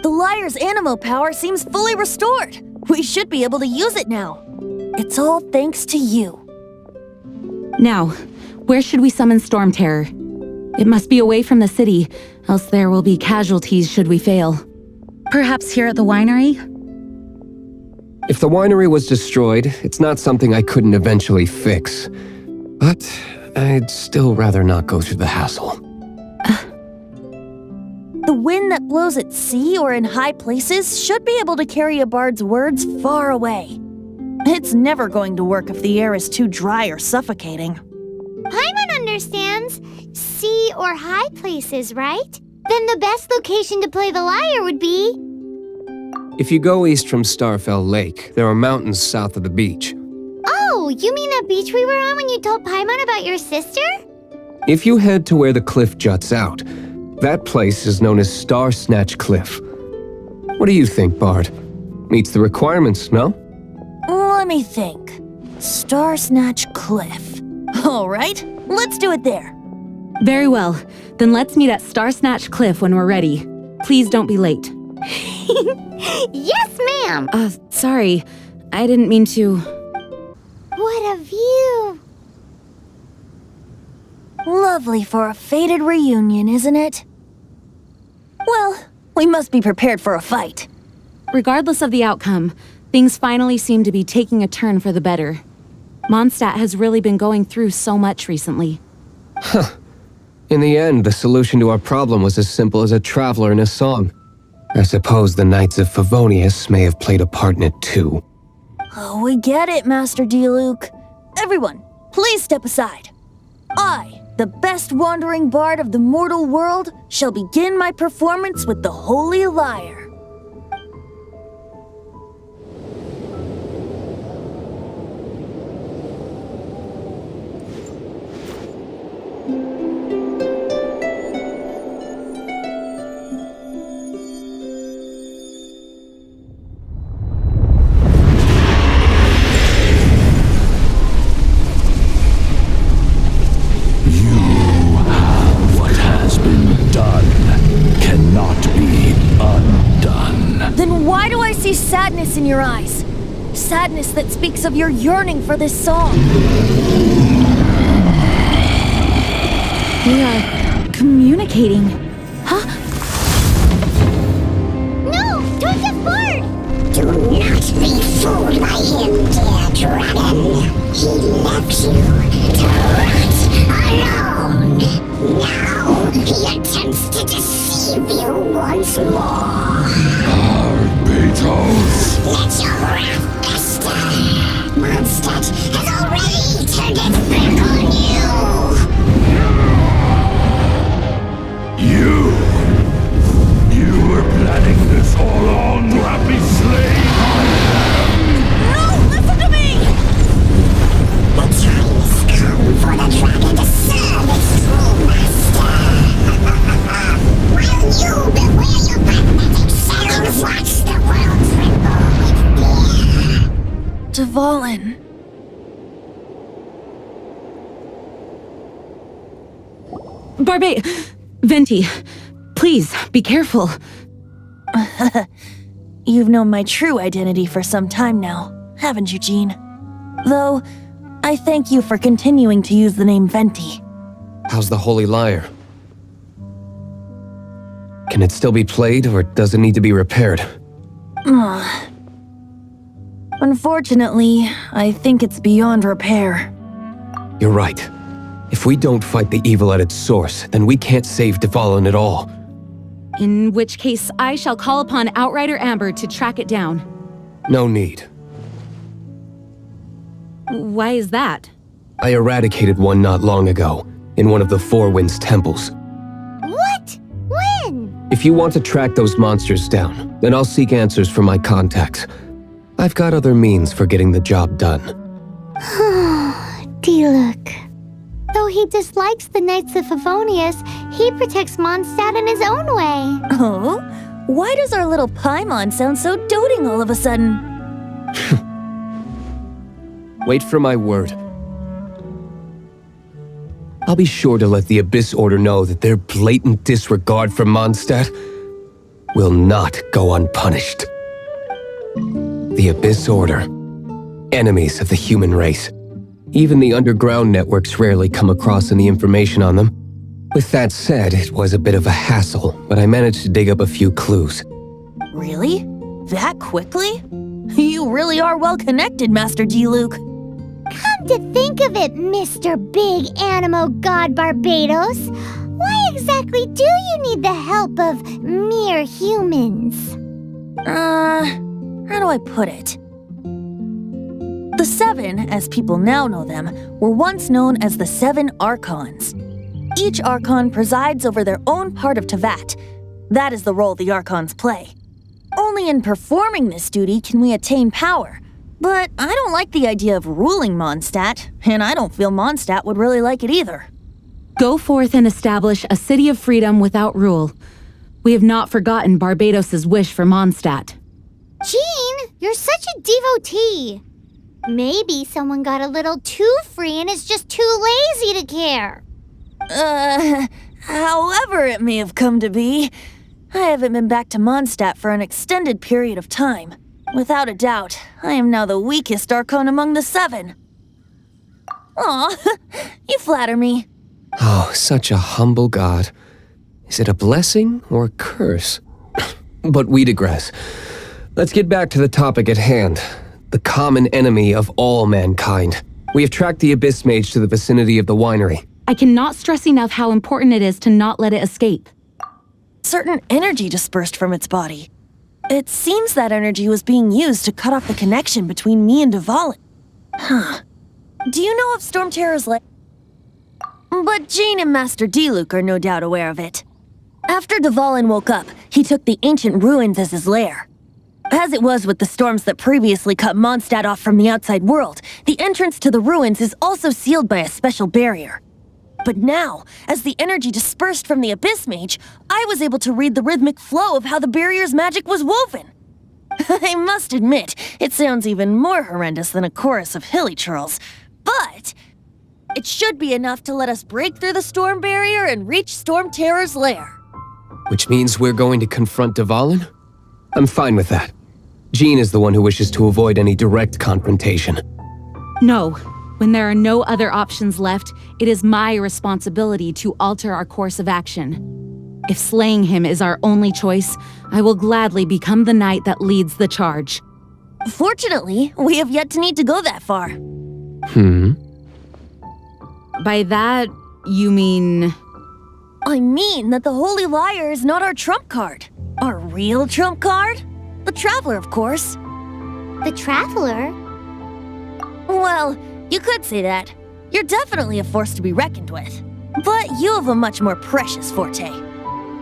The Lyre's animo power seems fully restored. We should be able to use it now. It's all thanks to you. Now, where should we summon Storm Terror? It must be away from the city, else there will be casualties should we fail. Perhaps here at the winery? If the winery was destroyed, it's not something I couldn't eventually fix. But I'd still rather not go through the hassle. The wind that blows at sea or in high places should be able to carry a bard's words far away. It's never going to work if the air is too dry or suffocating. Paimon understands. Sea or high places, right? Then the best location to play the lyre would be... If you go east from Starfell Lake, there are mountains south of the beach. Oh, you mean that beach we were on when you told Paimon about your sister? If you head to where the cliff juts out, that place is known as Star Snatch Cliff. What do you think, Bard? Meets the requirements, no? Let me think. Star Snatch Cliff. All right, let's do it there. Very well. Then let's meet at Star Snatch Cliff when we're ready. Please don't be late. Yes, ma'am! Sorry. I didn't mean to... What a view! Lovely for a fated reunion, isn't it? Well, we must be prepared for a fight. Regardless of the outcome, things finally seem to be taking a turn for the better. Mondstadt has really been going through so much recently. Huh. In the end, the solution to our problem was as simple as a traveler in a song. I suppose the Knights of Favonius may have played a part in it too. Oh, we get it, Master Diluc. Everyone, please step aside. I, the best wandering bard of the mortal world, shall begin my performance with the Holy Lyre. Sadness in your eyes. Sadness that speaks of your yearning for this song. We are communicating. Huh? No! Don't get bored! Do not be fooled by him, dear dragon. He left you to rot alone. Now he attempts to deceive you once more. Let your wrath fester! Mondstadt has already turned its back on you! You were planning this all along to have me slain! No! Listen to me! The time has come for the dragon to serve its true master! While you beware your magnetic shadows, watch the world tremble with fear! Dvalin. Venti, please, be careful. You've known my true identity for some time now, haven't you, Jean? Though, I thank you for continuing to use the name Venti. How's the Holy Lyre? Can it still be played, or does it need to be repaired? Unfortunately, I think it's beyond repair. You're right. If we don't fight the evil at its source, then we can't save Dvalin at all. In which case, I shall call upon Outrider Amber to track it down. No need. Why is that? I eradicated one not long ago, in one of the Four Winds temples. What? When? If you want to track those monsters down, then I'll seek answers from my contacts. I've got other means for getting the job done. Diluc. Though he dislikes the Knights of Favonius, he protects Mondstadt in his own way. Oh? Why does our little Paimon sound so doting all of a sudden? Wait for my word. I'll be sure to let the Abyss Order know that their blatant disregard for Mondstadt will not go unpunished. The Abyss Order, enemies of the human race. Even the underground networks rarely come across any information on them. With that said, it was a bit of a hassle, but I managed to dig up a few clues. Really? That quickly? You really are well connected, Master Diluc. Come to think of it, Mr. Big Animo God Barbados, why exactly do you need the help of mere humans? How do I put it? The Seven, as people now know them, were once known as the Seven Archons. Each Archon presides over their own part of Teyvat. That is the role the Archons play. Only in performing this duty can we attain power. But I don't like the idea of ruling Mondstadt, and I don't feel Mondstadt would really like it either. Go forth and establish a city of freedom without rule. We have not forgotten Barbados's wish for Mondstadt. Jean, you're such a devotee. Maybe someone got a little too free and is just too lazy to care. However it may have come to be, I haven't been back to Mondstadt for an extended period of time. Without a doubt, I am now the weakest Archon among the Seven. Aw, you flatter me. Oh, such a humble god. Is it a blessing or a curse? But we digress. Let's get back to the topic at hand. The common enemy of all mankind. We have tracked the Abyss Mage to the vicinity of the winery. I cannot stress enough how important it is to not let it escape. Certain energy dispersed from its body. It seems that energy was being used to cut off the connection between me and Dvalin. Huh. Do you know of Storm Terror's lair? But Jean and Master Diluc are no doubt aware of it. After Dvalin woke up, he took the ancient ruins as his lair. As it was with the storms that previously cut Mondstadt off from the outside world, the entrance to the ruins is also sealed by a special barrier. But now, as the energy dispersed from the Abyss Mage, I was able to read the rhythmic flow of how the barrier's magic was woven. I must admit, it sounds even more horrendous than a chorus of hilly churls, but it should be enough to let us break through the storm barrier and reach Storm Terror's lair. Which means we're going to confront Dvalin? I'm fine with that. Jean is the one who wishes to avoid any direct confrontation. No. When there are no other options left, it is my responsibility to alter our course of action. If slaying him is our only choice, I will gladly become the knight that leads the charge. Fortunately, we have yet to need to go that far. By that, you mean... I mean that the Holy Liar is not our trump card. Our real trump card? The Traveler, of course. The Traveler? Well, you could say that. You're definitely a force to be reckoned with. But you have a much more precious forte.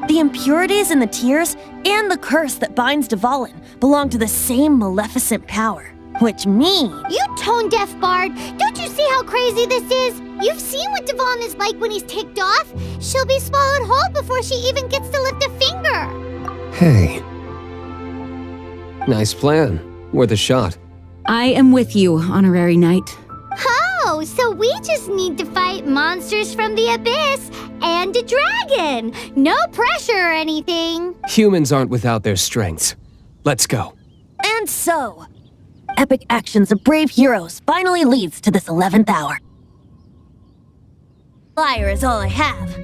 The impurities in the tears and the curse that binds Dvalin belong to the same maleficent power. Which means... You tone-deaf bard! Don't you see how crazy this is? You've seen what Dvalin is like when he's ticked off. She'll be swallowed whole before she even gets to lift a finger. Hey. Nice plan. Worth a shot. I am with you, Honorary Knight. Oh, so we just need to fight monsters from the Abyss and a dragon. No pressure or anything. Humans aren't without their strengths. Let's go. And so, epic actions of brave heroes finally leads to this 11th hour. Liar is all I have.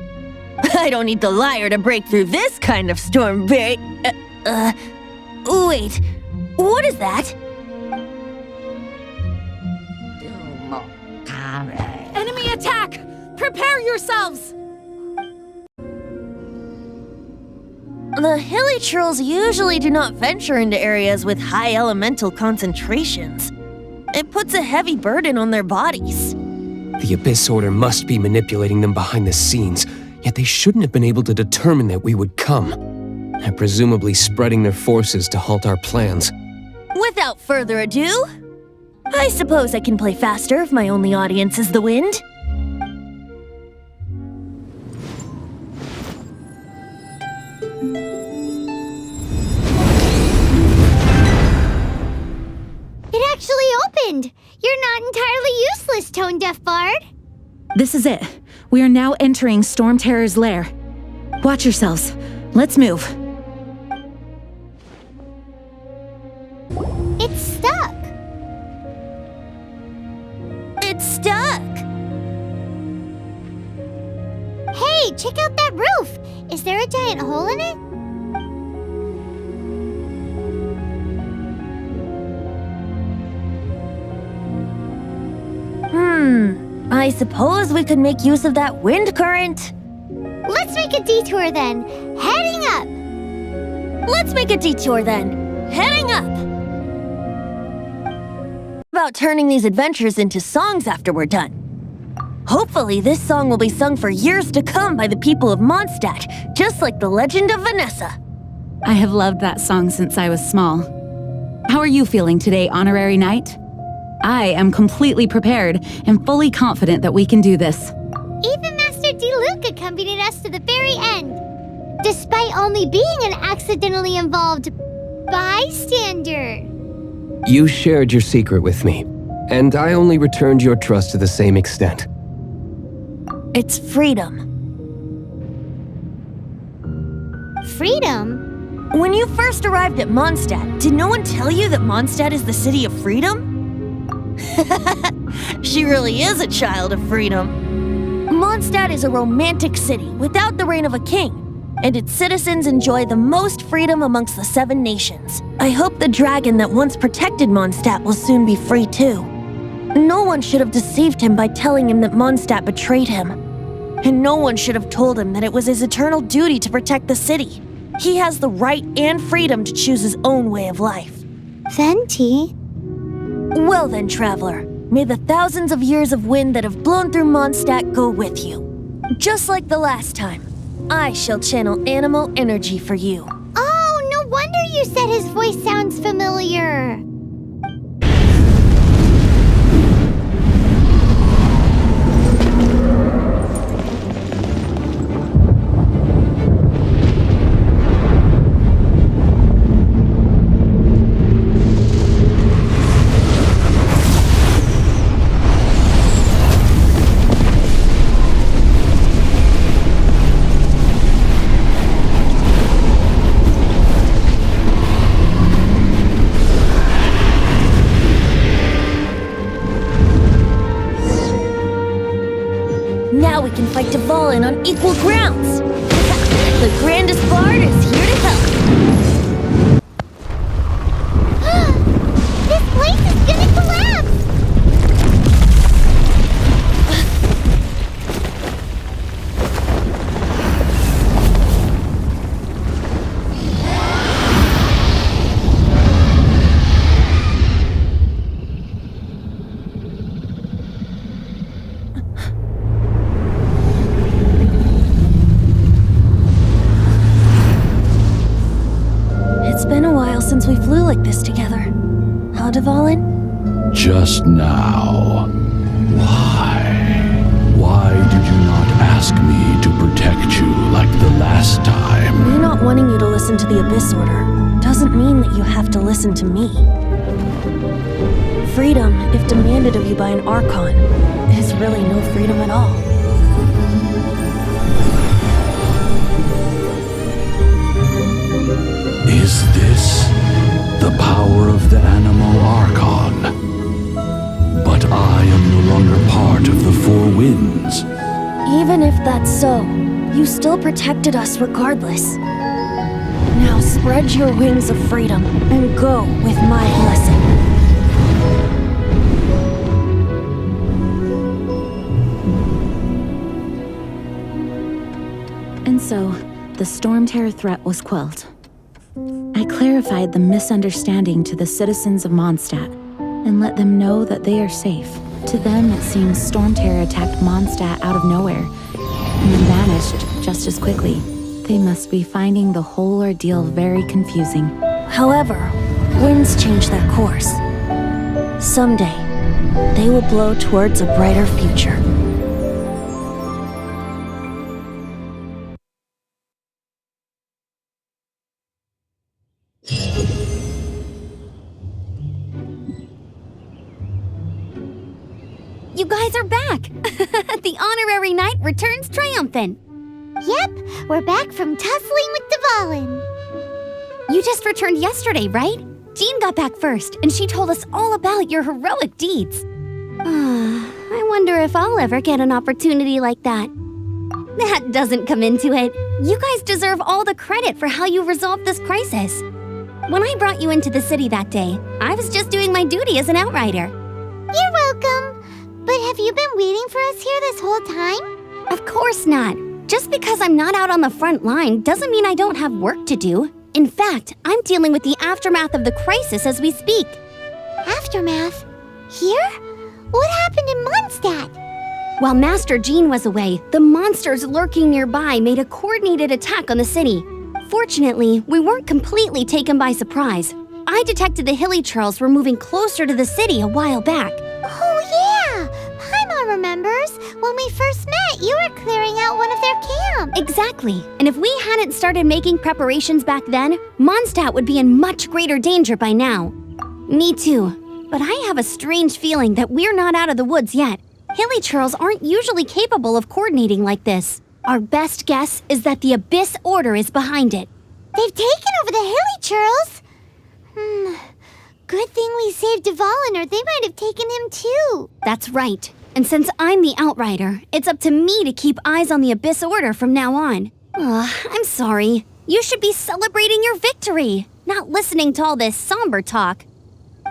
I don't need the liar to break through this kind of storm wait, what is that? Enemy attack! Prepare yourselves! The hilly trolls usually do not venture into areas with high elemental concentrations. It puts a heavy burden on their bodies. The Abyss Order must be manipulating them behind the scenes, yet they shouldn't have been able to determine that we would come. They're presumably spreading their forces to halt our plans. Without further ado, I suppose I can play faster if my only audience is the wind. It actually opened! You're not entirely useless, Tone-Deaf Bard! This is it. We are now entering Storm Terror's lair. Watch yourselves. Let's move. It's stuck! It's stuck! Hey, check out that roof! Is there a giant hole in it? I suppose we could make use of that wind current. Let's make a detour then. Heading up! Let's make a detour then. Heading up! About turning these adventures into songs after we're done. Hopefully this song will be sung for years to come by the people of Mondstadt, just like the legend of Vanessa. I have loved that song since I was small. How are you feeling today, Honorary Knight? I am completely prepared and fully confident that we can do this. Even Master D-Luke accompanied us to the very end, despite only being an accidentally involved bystander. You shared your secret with me, and I only returned your trust to the same extent. It's freedom. Freedom? When you first arrived at Mondstadt, did no one tell you that Mondstadt is the city of freedom? She really is a child of freedom. Mondstadt is a romantic city without the reign of a king, and its citizens enjoy the most freedom amongst the 7 nations. I hope the dragon that once protected Mondstadt will soon be free too. No one should have deceived him by telling him that Mondstadt betrayed him. And no one should have told him that it was his eternal duty to protect the city. He has the right and freedom to choose his own way of life. Venti? Well then, traveler, may the thousands of years of wind that have blown through Mondstadt go with you. Just like the last time, I shall channel animal energy for you. Oh, no wonder you said his voice sounds familiar. Now we can fight Dvalin on equal grounds. The grandest bard is here to help. This place is gonna collapse! It's been a while since we flew like this together. Huh, Dvalin? Just now. Why? Why did you not ask me to protect you like the last time? Me not wanting you to listen to the Abyss Order doesn't mean that you have to listen to me. Freedom, if demanded of you by an Archon, is really no freedom at all. Is this the power of the animal Archon? But I am no longer part of the Four Winds. Even if that's so, you still protected us regardless. Now spread your wings of freedom and go with my blessing. And so, the storm terror threat was quelled. I clarified the misunderstanding to the citizens of Mondstadt and let them know that they are safe. To them, it seems storm terror attacked Mondstadt out of nowhere and then vanished just as quickly. They must be finding the whole ordeal very confusing. However, winds change their course. Someday, they will blow towards a brighter future. You guys are back! The honorary knight returns triumphant. Yep, we're back from tussling with Dvalin. You just returned yesterday, right? Jean got back first, and she told us all about your heroic deeds. I wonder if I'll ever get an opportunity like that. That doesn't come into it. You guys deserve all the credit for how you resolved this crisis. When I brought you into the city that day, I was just doing my duty as an outrider. You're welcome. But have you been waiting for us here this whole time? Of course not. Just because I'm not out on the front line doesn't mean I don't have work to do. In fact, I'm dealing with the aftermath of the crisis as we speak. Aftermath? Here? What happened in Mondstadt? While Master Jean was away, the monsters lurking nearby made a coordinated attack on the city. Fortunately, we weren't completely taken by surprise. I detected the hilly churls were moving closer to the city a while back. Oh yeah! Paimon remembers. When we first met, you were clearing out one of their camps. Exactly. And if we hadn't started making preparations back then, Mondstadt would be in much greater danger by now. Me too. But I have a strange feeling that we're not out of the woods yet. Hilly churls aren't usually capable of coordinating like this. Our best guess is that the Abyss Order is behind it. They've taken over the hilly churls? Good thing we saved Dvalin, or they might have taken him too. That's right. And since I'm the outrider, it's up to me to keep eyes on the Abyss Order from now on. I'm sorry. You should be celebrating your victory, not listening to all this somber talk.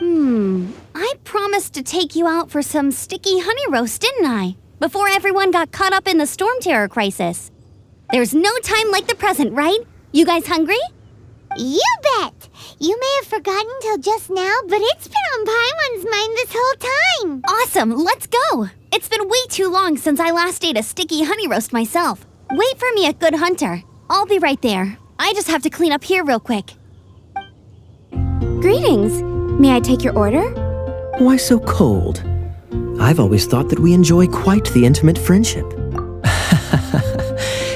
I promised to take you out for some sticky honey roast, didn't I? Before everyone got caught up in the storm terror crisis. There's no time like the present, right? You guys hungry? You bet! You may have forgotten till just now, but it's been on Paimon's mind this whole time. Awesome, let's go! It's been way too long since I last ate a sticky honey roast myself. Wait for me at Good Hunter. I'll be right there. I just have to clean up here real quick. Greetings. May I take your order? Why so cold? I've always thought that we enjoy quite the intimate friendship.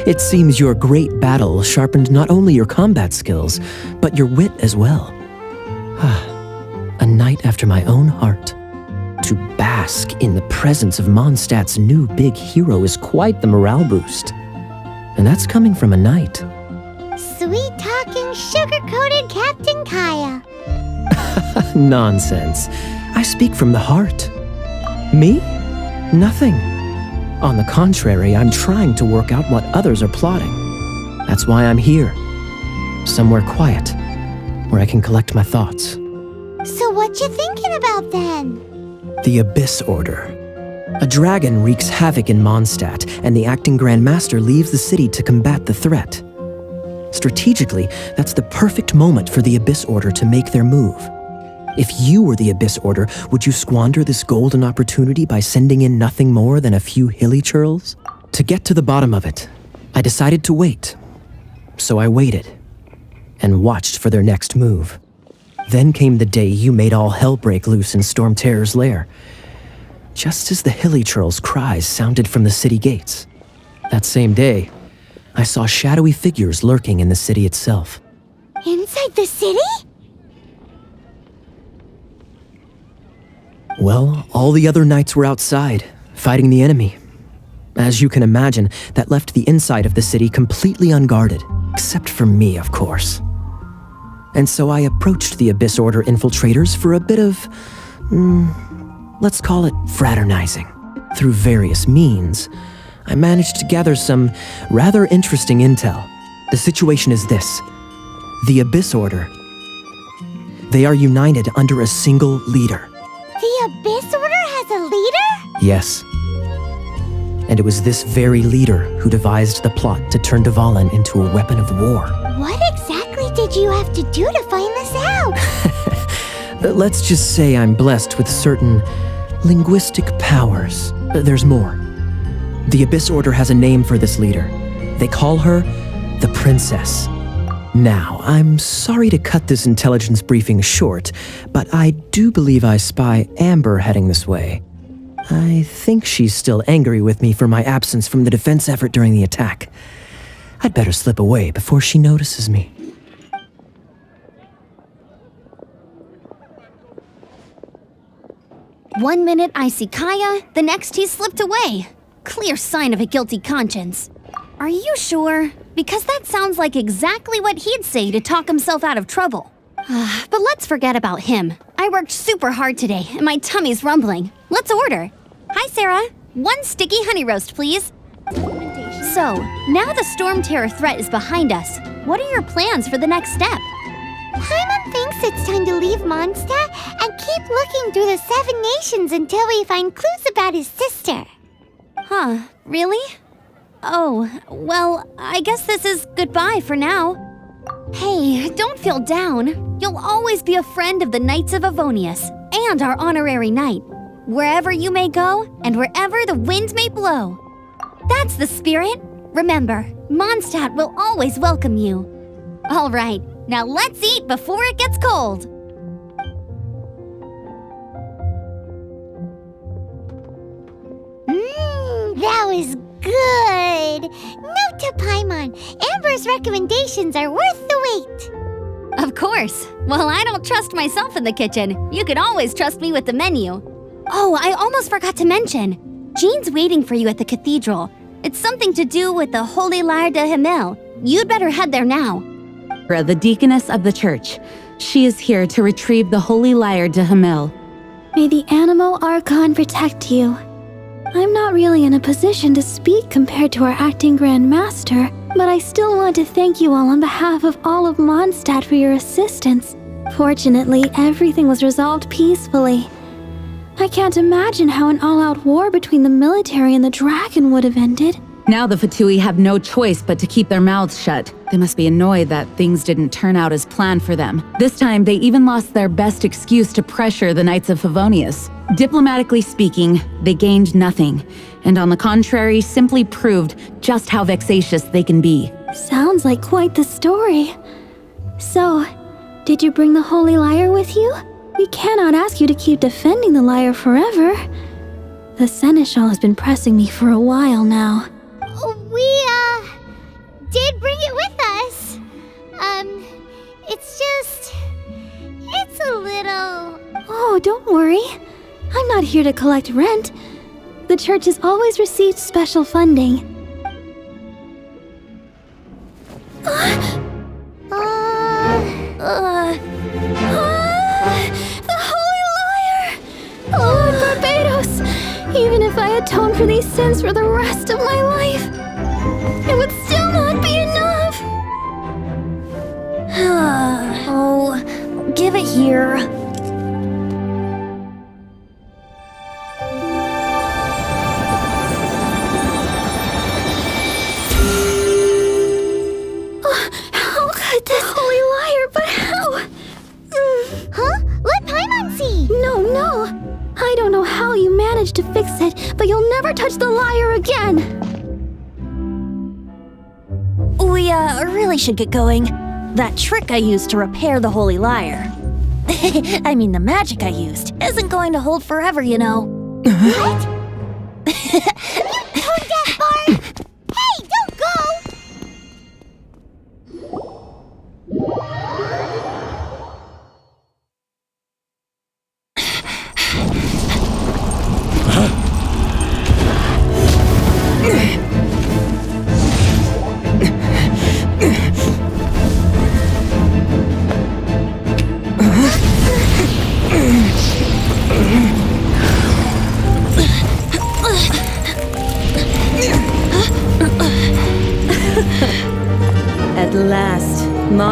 It seems your great battle sharpened not only your combat skills, but your wit as well. A knight after my own heart. To bask in the presence of Mondstadt's new big hero is quite the morale boost. And that's coming from a knight. Sweet-talking, sugar-coated Captain Kaya. Nonsense. I speak from the heart. Me? Nothing. On the contrary, I'm trying to work out what others are plotting. That's why I'm here. Somewhere quiet, where I can collect my thoughts. So what you thinking about then? The Abyss Order. A dragon wreaks havoc in Mondstadt, and the acting Grand Master leaves the city to combat the threat. Strategically, that's the perfect moment for the Abyss Order to make their move. If you were the Abyss Order, would you squander this golden opportunity by sending in nothing more than a few hilly churls? To get to the bottom of it, I decided to wait. So I waited, and watched for their next move. Then came the day you made all hell break loose in Storm Terror's lair. Just as the hilly churls' cries sounded from the city gates. That same day, I saw shadowy figures lurking in the city itself. Inside the city? Well, all the other knights were outside, fighting the enemy. As you can imagine, that left the inside of the city completely unguarded, except for me, of course. And so I approached the Abyss Order infiltrators for a bit of, let's call it fraternizing. Through various means, I managed to gather some rather interesting intel. The situation is this. The Abyss Order. They are united under a single leader. The Abyss Order has a leader? Yes. And it was this very leader who devised the plot to turn Dvalin into a weapon of war. What exactly did you have to do to find this out? Let's just say I'm blessed with certain linguistic powers. There's more. The Abyss Order has a name for this leader. They call her the Princess. Now, I'm sorry to cut this intelligence briefing short, but I do believe I spy Amber heading this way. I think she's still angry with me for my absence from the defense effort during the attack. I'd better slip away before she notices me. One minute I see Kaya, the next he slipped away. Clear sign of a guilty conscience. Are you sure? Because that sounds like exactly what he'd say to talk himself out of trouble. But let's forget about him. I worked super hard today, and my tummy's rumbling. Let's order. Hi, Sarah. 1 sticky honey roast, please. So, now the Storm Terror threat is behind us. What are your plans for the next step? Paimon thinks it's time to leave Mondstadt and keep looking through the 7 nations until we find clues about his sister. Huh, really? Oh, well, I guess this is goodbye for now. Hey, don't feel down. You'll always be a friend of the Knights of Favonius and our honorary knight. Wherever you may go and wherever the wind may blow. That's the spirit. Remember, Mondstadt will always welcome you. All right, now let's eat before it gets cold. That was good. Note to Paimon, Amber's recommendations are worth the wait. Of course. Well, I don't trust myself in the kitchen. You can always trust me with the menu. Oh, I almost forgot to mention. Jean's waiting for you at the cathedral. It's something to do with the Holy Lyre de Himmel. You'd better head there now. The deaconess of the church. She is here to retrieve the Holy Lyre de Himmel. May the animal Archon protect you. I'm not really in a position to speak compared to our acting Grand Master, but I still want to thank you all on behalf of all of Mondstadt for your assistance. Fortunately, everything was resolved peacefully. I can't imagine how an all-out war between the military and the dragon would have ended. Now the Fatui have no choice but to keep their mouths shut. They must be annoyed that things didn't turn out as planned for them. This time, they even lost their best excuse to pressure the Knights of Favonius. Diplomatically speaking, they gained nothing, and on the contrary, simply proved just how vexatious they can be. Sounds like quite the story. So, did you bring the Holy Lyre with you? We cannot ask you to keep defending the lyre forever. The Seneschal has been pressing me for a while now. We, did bring it with us. It's a little... Oh, don't worry. I'm not here to collect rent. The church has always received special funding. The Holy Lyre! Lord Barbados! Even if I atoned for these sins for the rest of my life, it would still not be enough! Oh, give it here. How could this Holy Lyre, but how? Huh? Let Paimon see! No. I don't know how you managed to fix it, but you'll never touch the lyre again! We, really should get going. That trick I used to repair the Holy Lyre. I mean, the magic I used isn't going to hold forever, you know. What? Tone deaf, Bard! Hey, don't go!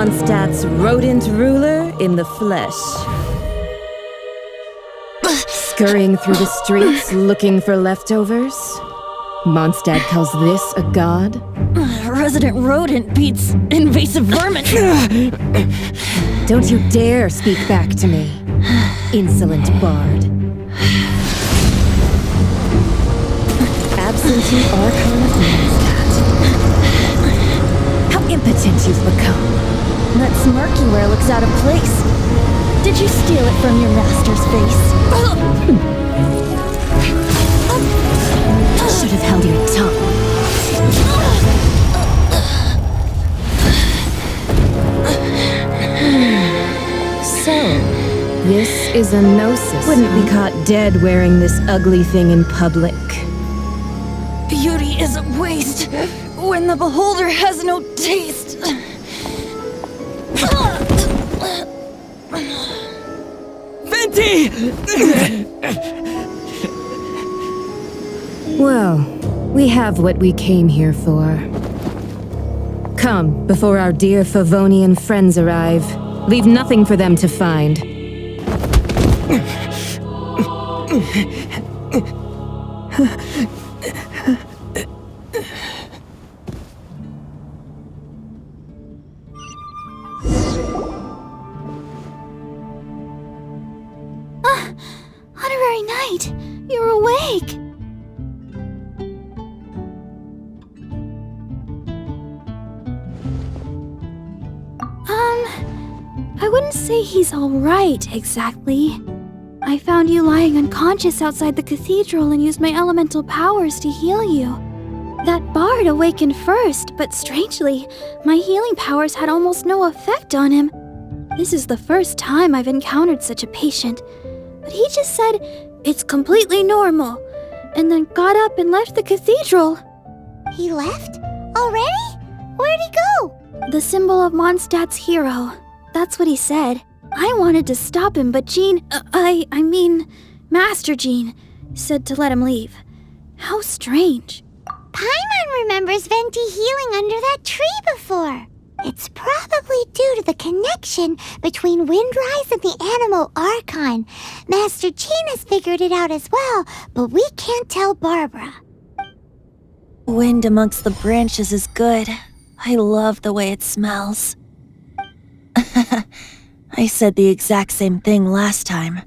Mondstadt's rodent ruler in the flesh. Scurrying through the streets looking for leftovers? Mondstadt calls this a god? Resident rodent beats invasive vermin. Don't you dare speak back to me, insolent bard. Absentee Archon of Mondstadt. How impotent you've become. That smirk you wear looks out of place. Did you steal it from your master's face? Should have held your tongue. So, this is a gnosis. Wouldn't be caught dead wearing this ugly thing in public. Beauty is a waste when the beholder has no taste. Venti! Well, we have what we came here for. Come, before our dear Favonian friends arrive. Leave nothing for them to find. Honorary Knight, you're awake. I wouldn't say he's all right, exactly. I found you lying unconscious outside the cathedral and used my elemental powers to heal you. That bard awakened first, but strangely, my healing powers had almost no effect on him. This is the first time I've encountered such a patient, but he just said, "It's completely normal," and then got up and left the cathedral. He left? Already? Where'd he go? The symbol of Mondstadt's hero. That's what he said. I wanted to stop him, but Master Jean, said to let him leave. How strange. Paimon remembers Venti healing under that tree before. It's probably due to the connection between Windrise and the animal Archon. Master Jean has figured it out as well, but we can't tell Barbara. Wind amongst the branches is good. I love the way it smells. I said the exact same thing last time.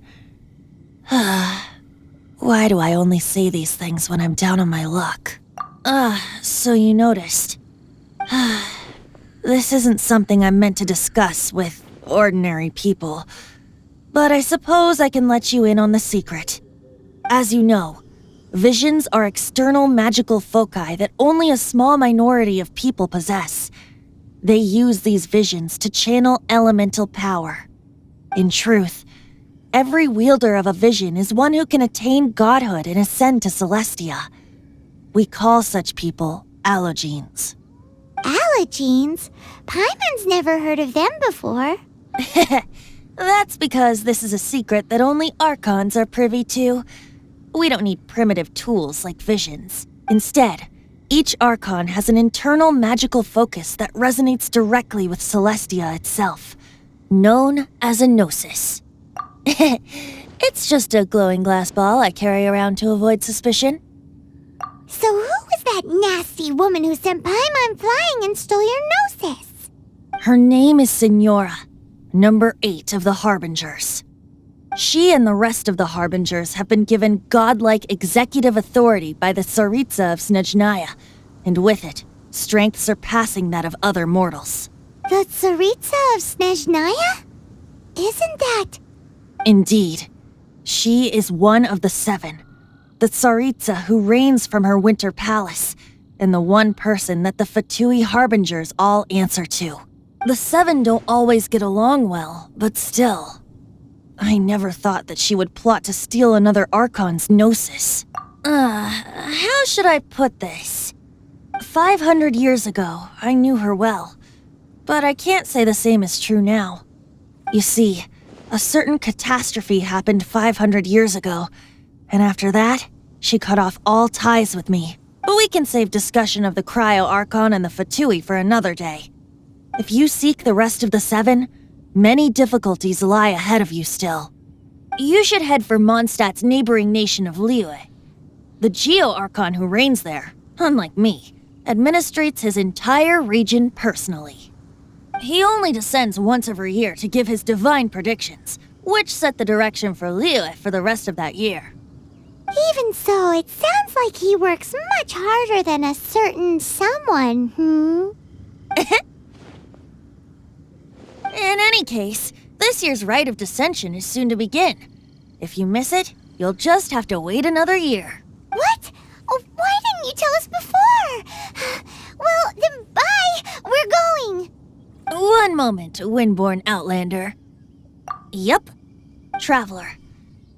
Why do I only say these things when I'm down on my luck? So you noticed. This isn't something I'm meant to discuss with ordinary people, but I suppose I can let you in on the secret. As you know, visions are external magical foci that only a small minority of people possess. They use these visions to channel elemental power. In truth, every wielder of a vision is one who can attain godhood and ascend to Celestia. We call such people allogenes. Allogenes? Paimon's never heard of them before. That's because this is a secret that only Archons are privy to. We don't need primitive tools like visions. Instead, each Archon has an internal magical focus that resonates directly with Celestia itself, known as a gnosis. It's just a glowing glass ball I carry around to avoid suspicion. So who was that nasty woman who sent Paimon flying and stole your gnosis? Her name is Signora, number 8 of the Harbingers. She and the rest of the Harbingers have been given godlike executive authority by the Tsaritsa of Snezhnaya, and with it, strength surpassing that of other mortals. The Tsaritsa of Snezhnaya? Isn't that... Indeed. She is one of the 7, the Tsaritsa who reigns from her winter palace, and the one person that the Fatui Harbingers all answer to. The 7 don't always get along well, but still... I never thought that she would plot to steal another Archon's gnosis. How should I put this? 500 years ago, I knew her well, but I can't say the same is true now. You see, a certain catastrophe happened 500 years ago, and after that, she cut off all ties with me. But we can save discussion of the Cryo Archon and the Fatui for another day. If you seek the rest of the seven, many difficulties lie ahead of you still. You should head for Mondstadt's neighboring nation of Liyue. The Geo-Archon who reigns there, unlike me, administrates his entire region personally. He only descends once every year to give his divine predictions, which set the direction for Liyue for the rest of that year. Even so, it sounds like he works much harder than a certain someone, In any case, this year's Rite of Dissension is soon to begin. If you miss it, you'll just have to wait another year. What? Oh, why didn't you tell us before? Well, then bye! We're going! One moment, Windborn Outlander. Yep, Traveler.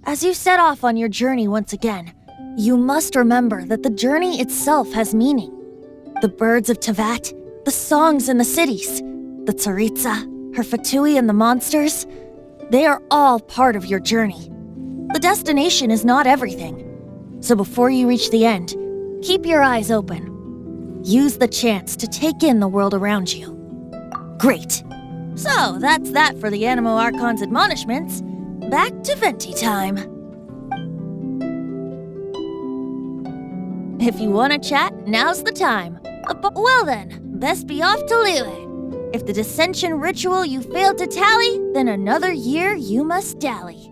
As you set off on your journey once again, you must remember that the journey itself has meaning. The birds of Tevat, the songs in the cities, the Tsaritsa, her Fatui and the monsters, they are all part of your journey. The destination is not everything. So before you reach the end, keep your eyes open. Use the chance to take in the world around you. Great. So that's that for the Anemo Archon's admonishments. Back to Venti time. If you want to chat, now's the time. Well then, best be off to Liyue. If the dissension ritual you failed to tally, then another year you must dally.